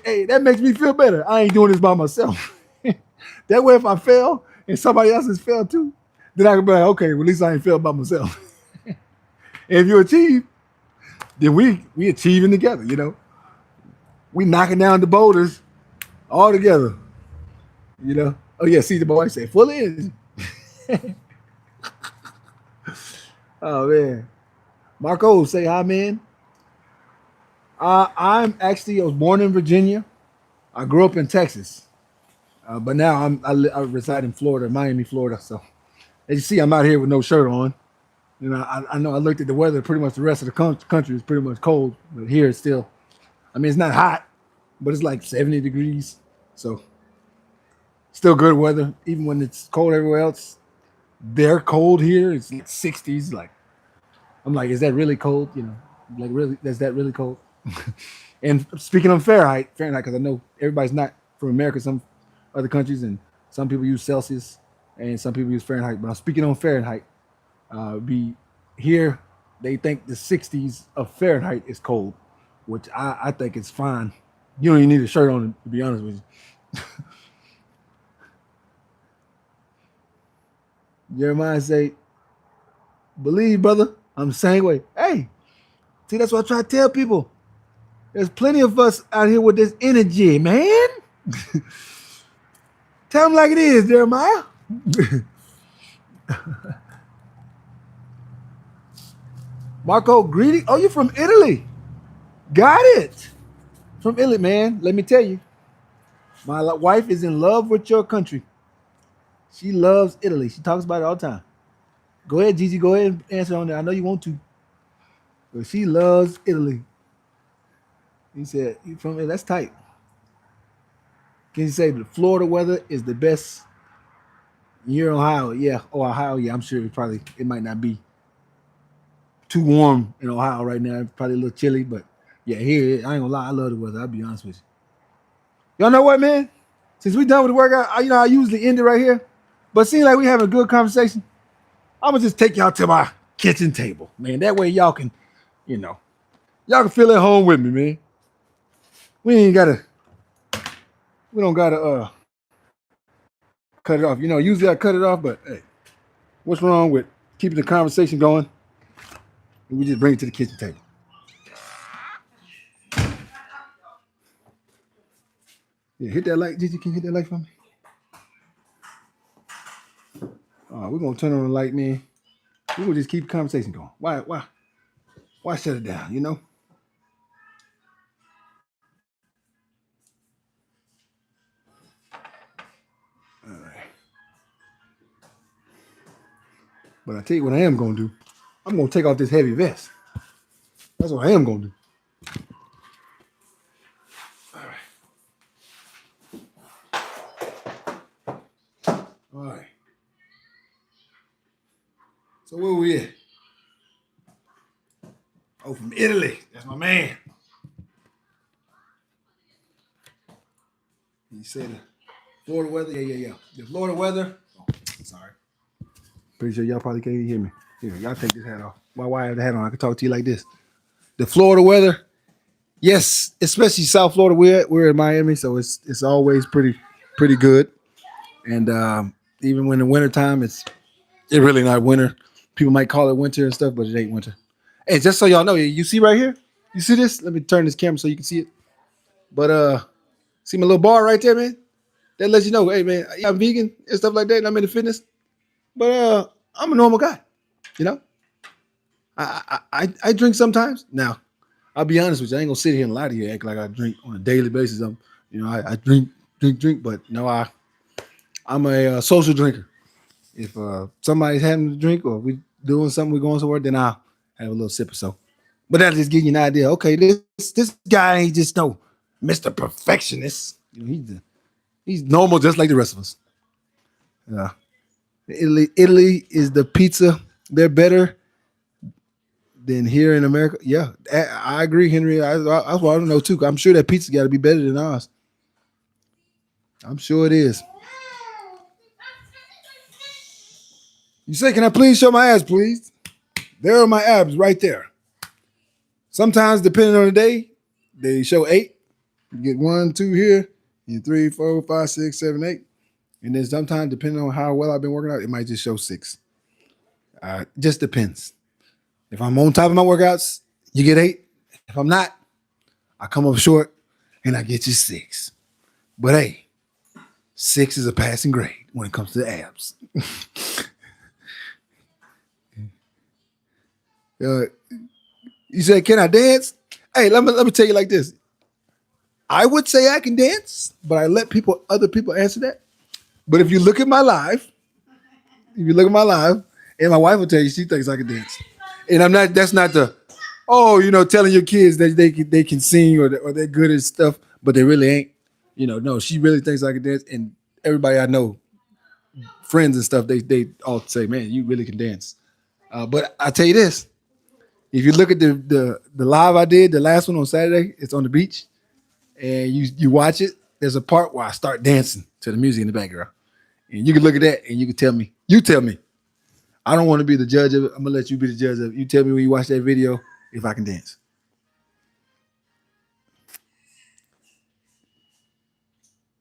Hey, that makes me feel better. I ain't doing this by myself. That way, if I fail and somebody else has failed too, then I can be like, okay, well, at least I ain't failed by myself. And if you achieve, then we achieving together, We knocking down the boulders all together, Oh, yeah, see the boy say, full energy. Oh, man. Marco, say hi, man. I was born in Virginia. I grew up in Texas. But now I reside in Florida, Miami, Florida. So as you see, I'm out here with no shirt on. I know I looked at the weather. Pretty much the rest of the country is pretty much cold, but here it's still. I mean, it's not hot, but it's like 70 degrees. So still good weather, even when it's cold everywhere else. They're cold here. It's like 60s. Like I'm like, is that really cold? Like really, is that really cold? And speaking of Fahrenheit, because I know everybody's not from America. Some other countries, and some people use Celsius, and some people use Fahrenheit. But I'm speaking on Fahrenheit. Here, they think the 60s of Fahrenheit is cold, which I think is fine. You don't even need a shirt on, to be honest with you. Jeremiah say, believe, brother. I'm the same way. Hey, see, that's what I try to tell people. There's plenty of us out here with this energy, man. Tell them like it is, Jeremiah. Marco, greeting. Oh, you're from Italy. Got it. From Italy, man. Let me tell you, my wife is in love with your country. She loves Italy. She talks about it all the time. Go ahead, Gigi. Go ahead and answer on that. I know you want to, but she loves Italy. He said, "You from Italy? That's tight." Can you say the Florida weather is the best? You're in Ohio, yeah. Oh, Ohio, yeah. I'm sure it might not be too warm in Ohio right now. It's probably a little chilly, but yeah, here I ain't gonna lie. I love the weather. I'll be honest with you. Y'all know what, man? Since we done with the workout, I usually end it right here, but seems like we having a good conversation. I'm gonna just take y'all to my kitchen table, man. That way y'all can, you know, y'all can feel at home with me, man. We don't gotta cut it off. Usually I cut it off, but hey, what's wrong with keeping the conversation going? And we just bring it to the kitchen table. Yeah, hit that like. Gigi, can you hit that like for me? We're gonna turn on the light, man. We're gonna just keep the conversation going. Why shut it down? All right. But I tell you what I am gonna do. I'm gonna take off this heavy vest. That's what I am gonna do. All right. All right. So where we at? Oh, from Italy. That's my man. You said the Florida weather? Yeah. The Florida weather. Oh, sorry. Pretty sure y'all probably can't even hear me. Here, y'all take this hat off. Why I have the hat on? I can talk to you like this. The Florida weather. Yes, especially South Florida. We're in Miami, so it's always pretty good. And even when the wintertime, it's really not winter. People might call it winter and stuff, but it ain't winter. Hey, just so y'all know, you see right here? You see this? Let me turn this camera so you can see it. But see my little bar right there, man? That lets you know, hey man, yeah, I'm vegan and stuff like that, and I'm into fitness. But I'm a normal guy, you know. I drink sometimes. Now, I'll be honest with you, I ain't gonna sit here and lie to you, act like I drink on a daily basis. I drink, but no, I'm a social drinker. If somebody's having a drink or we doing something, we're going somewhere, then I'll have a little sip or so. But that'll just give you an idea. Okay, this guy ain't just no Mr. Perfectionist. He's normal just like the rest of us. Uh, Italy is the pizza. They're better than here in America. Yeah, I agree, Henry. That's what I don't know too. I'm sure that pizza got to be better than ours. I'm sure it is. You say, can I please show my abs, please? There are my abs right there. Sometimes, depending on the day, they show 8. You get 1, 2 here, you 3, 4, 5, 6, 7, 8. And then sometimes, depending on how well I've been working out, it might just show 6. Just depends. If I'm on top of my workouts, you get 8. If I'm not, I come up short and I get you 6. But hey, 6 is a passing grade when it comes to the abs. You said, can I dance? Hey, let me tell you like this. I would say I can dance, but I let other people answer that. But if you look at my live, and my wife will tell you she thinks I can dance. And I'm not, that's not telling your kids that they can sing or they're good at stuff, but they really ain't. No, she really thinks I can dance. And everybody I know, friends and stuff, they all say, man, you really can dance. But I tell you this, if you look at the live I did, the last one on Saturday, it's on the beach, and you watch it, there's a part where I start dancing to the music in the background. And you can look at that and you can tell me. You tell me. I don't want to be the judge of it. I'm going to let you be the judge of it. You tell me when you watch that video if I can dance.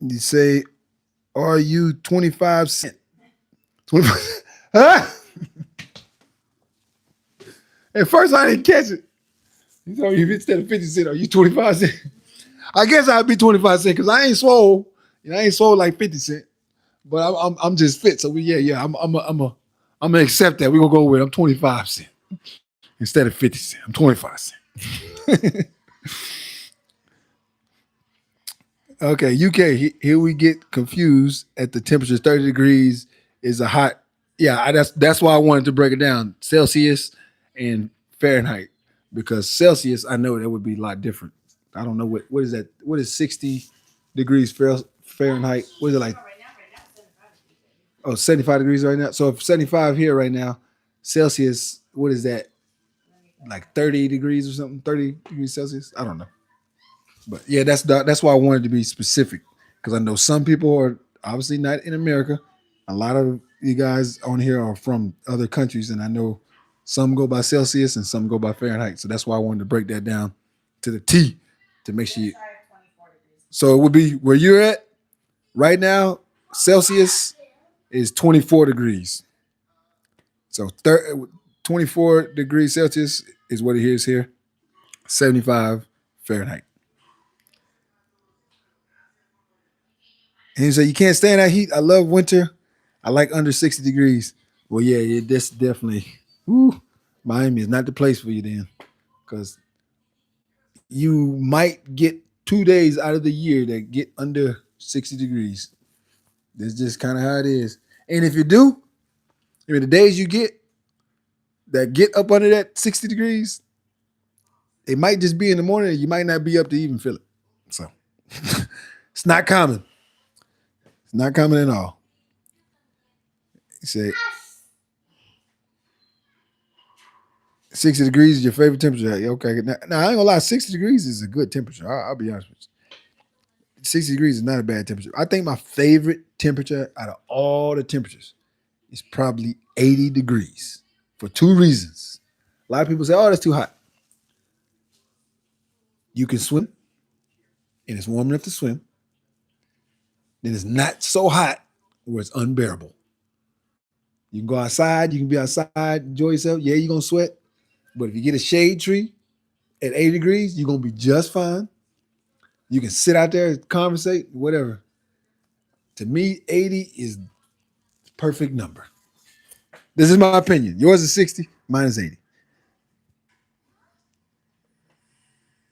You say, are you 25 cent? 25? Huh? At first I didn't catch it. So if instead of 50 cent, are you 25 cent? I guess I'd be 25 cent because I ain't swole. You know, I ain't swole like 50 cent. But I'm just fit. So yeah. I'm gonna accept that. We're gonna go with I'm 25 cent instead of 50 cent. I'm 25 cent. Okay, UK. Here we get confused at the temperature. 30 degrees is a hot. Yeah, that's why I wanted to break it down. Celsius and Fahrenheit. Because Celsius, I know that would be a lot different. I don't know what is that. What is 60 degrees Fahrenheit? What is it like? Oh, 75 degrees right now. So if 75 here right now, Celsius, what is that? Like 30 degrees or something? 30 degrees Celsius? I don't know. But yeah, that's why I wanted to be specific because I know some people are obviously not in America. A lot of you guys on here are from other countries, and I know some go by Celsius and some go by Fahrenheit. So that's why I wanted to break that down to the T to make sure. So it would be where you're at right now. Celsius is 24 degrees. So 24 degrees Celsius is what it is here. 75 Fahrenheit. And he said, you can't stand that heat. I love winter. I like under 60 degrees. Well, yeah, this definitely, whew, Miami is not the place for you then. Because you might get 2 days out of the year that get under 60 degrees. That's just kind of how it is. And if you do, I mean, the days you get that get up under that 60 degrees, it might just be in the morning. You might not be up to even feel it. So it's not common. It's not common at all. He said 60 degrees is your favorite temperature. Okay. Now I ain't gonna lie, 60 degrees is a good temperature. I'll be honest with you. 60 degrees is not a bad temperature. I think my favorite temperature out of all the temperatures is probably 80 degrees for two reasons. A lot of people say, oh, that's too hot. You can swim, and it's warm enough to swim. Then it's not so hot where it's unbearable. You can go outside, you can be outside, enjoy yourself. Yeah, you're gonna sweat. But if you get a shade tree at 80 degrees, you're gonna be just fine. You can sit out there, conversate, whatever. To me, 80 is the perfect number. This is my opinion. Yours is 60, mine is 80.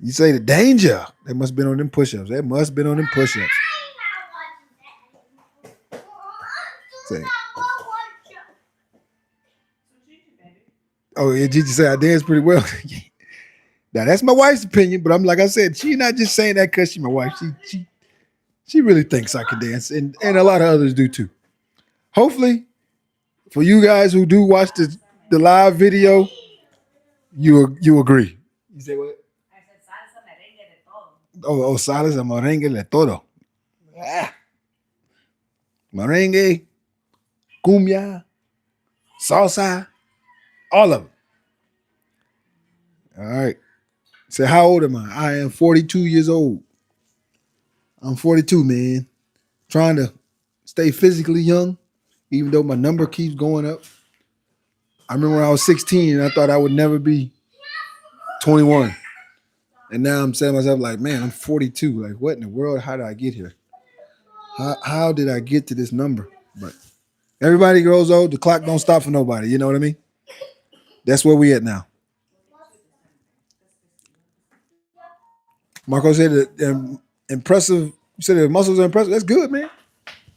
You say the danger. They must have been on them push-ups. They must have been on them push-ups. Say, oh, yeah, Gigi said I dance pretty well. Now that's my wife's opinion, but I'm like I said, she's not just saying that because she's my wife. She really thinks I can dance, and a lot of others do too. Hopefully, for you guys who do watch the live video, you agree. You say what? I said salsa, merengue, de todo. Oh, salsa, merengue, de todo. Ah. Merengue, cumbia, salsa, all of them. All right. Say, how old am I? I am 42 years old. I'm 42, man. Trying to stay physically young, even though my number keeps going up. I remember when I was 16 and I thought I would never be 21. And now I'm saying to myself, like, man, I'm 42. Like, what in the world? How did I get here? How did I get to this number? But everybody grows old. The clock don't stop for nobody. You know what I mean? That's where we at now. Marco said that impressive. You said the muscles are impressive. That's good, man.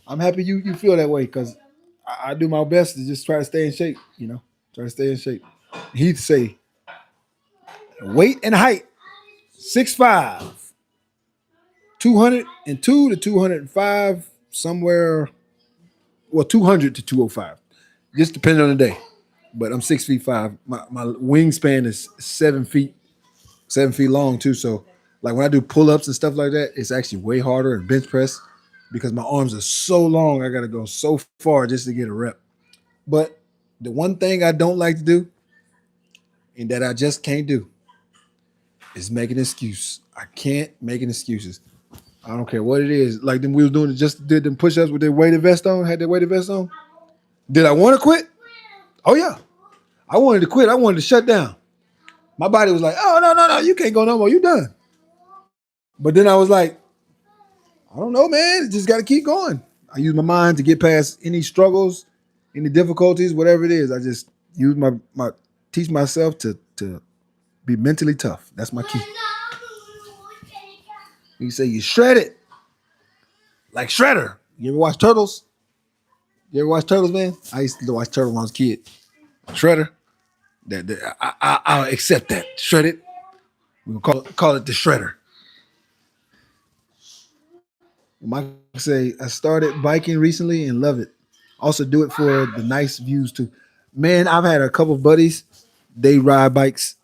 I'm happy you feel that way because I do my best to just try to stay in shape. You know, try to stay in shape. He'd say weight and height 6'5", 202 to 205, somewhere. Well, 200 to 205, just depending on the day. But I'm 6'5". My wingspan is 7 feet long too. So like when I do pull-ups and stuff like that, it's actually way harder than bench press because my arms are so long. I got to go so far just to get a rep. But the one thing I don't like to do and that I just can't do is make an excuse. I can't make an excuses. I don't care what it is. Like them we was doing, just did them push-ups with their weighted vest on, had their weighted vest on. Did I want to quit? Oh yeah. I wanted to quit. I wanted to shut down. My body was like, oh no, you can't go no more. You done. But then I was like, I don't know, man. Just got to keep going. I use my mind to get past any struggles, any difficulties, whatever it is. I just use my teach myself to be mentally tough. That's my key. You say you shred it like Shredder. You ever watch Turtles? You ever watch Turtles, man? I used to watch Turtles when I was a kid. Shredder. I'll accept that. Shred it. We'll call it the Shredder. Michael say, I started biking recently and love it. Also do it for the nice views too. Man, I've had a couple of buddies. They ride bikes,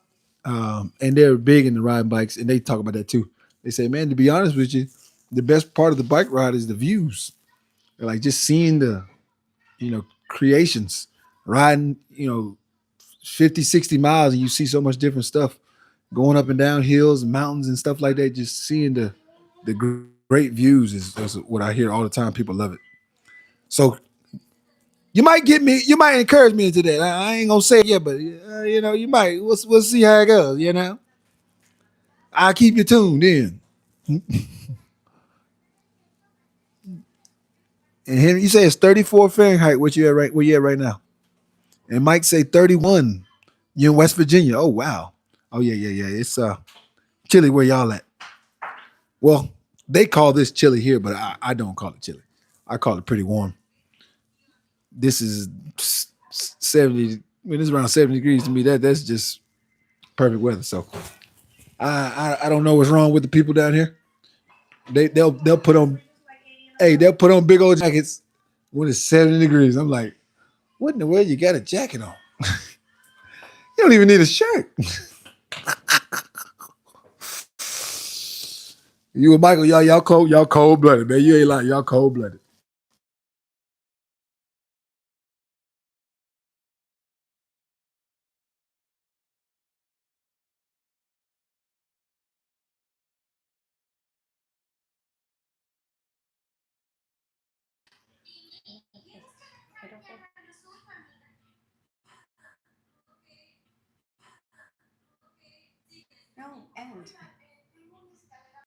and they're big into riding bikes, and they talk about that too. They say, man, to be honest with you, the best part of the bike ride is the views. They're like just seeing the, creations, riding, 50, 60 miles, and you see so much different stuff going up and down hills and mountains and stuff like that. Just seeing the great views is what I hear all the time. People love it. So you might you might encourage me into that. I ain't gonna say it yet, but you might. We'll see how it goes. I'll keep you tuned in. And Henry, you say it's 34 Fahrenheit. What you at right? Where you at right now? And Mike say 31. You in West Virginia? Oh wow. Oh yeah. It's chilly where y'all at. Well, they call this chilly here, but I don't call it chilly. I call it pretty warm. This is 70. When it's around 70 degrees to me, that's just perfect weather. So I don't know what's wrong with the people down here. They'll put on they'll put on big old jackets when it's 70 degrees. I'm like, what in the world you got a jacket on? You don't even need a shirt. You and Michael, y'all cold blooded, man. You ain't like y'all cold blooded.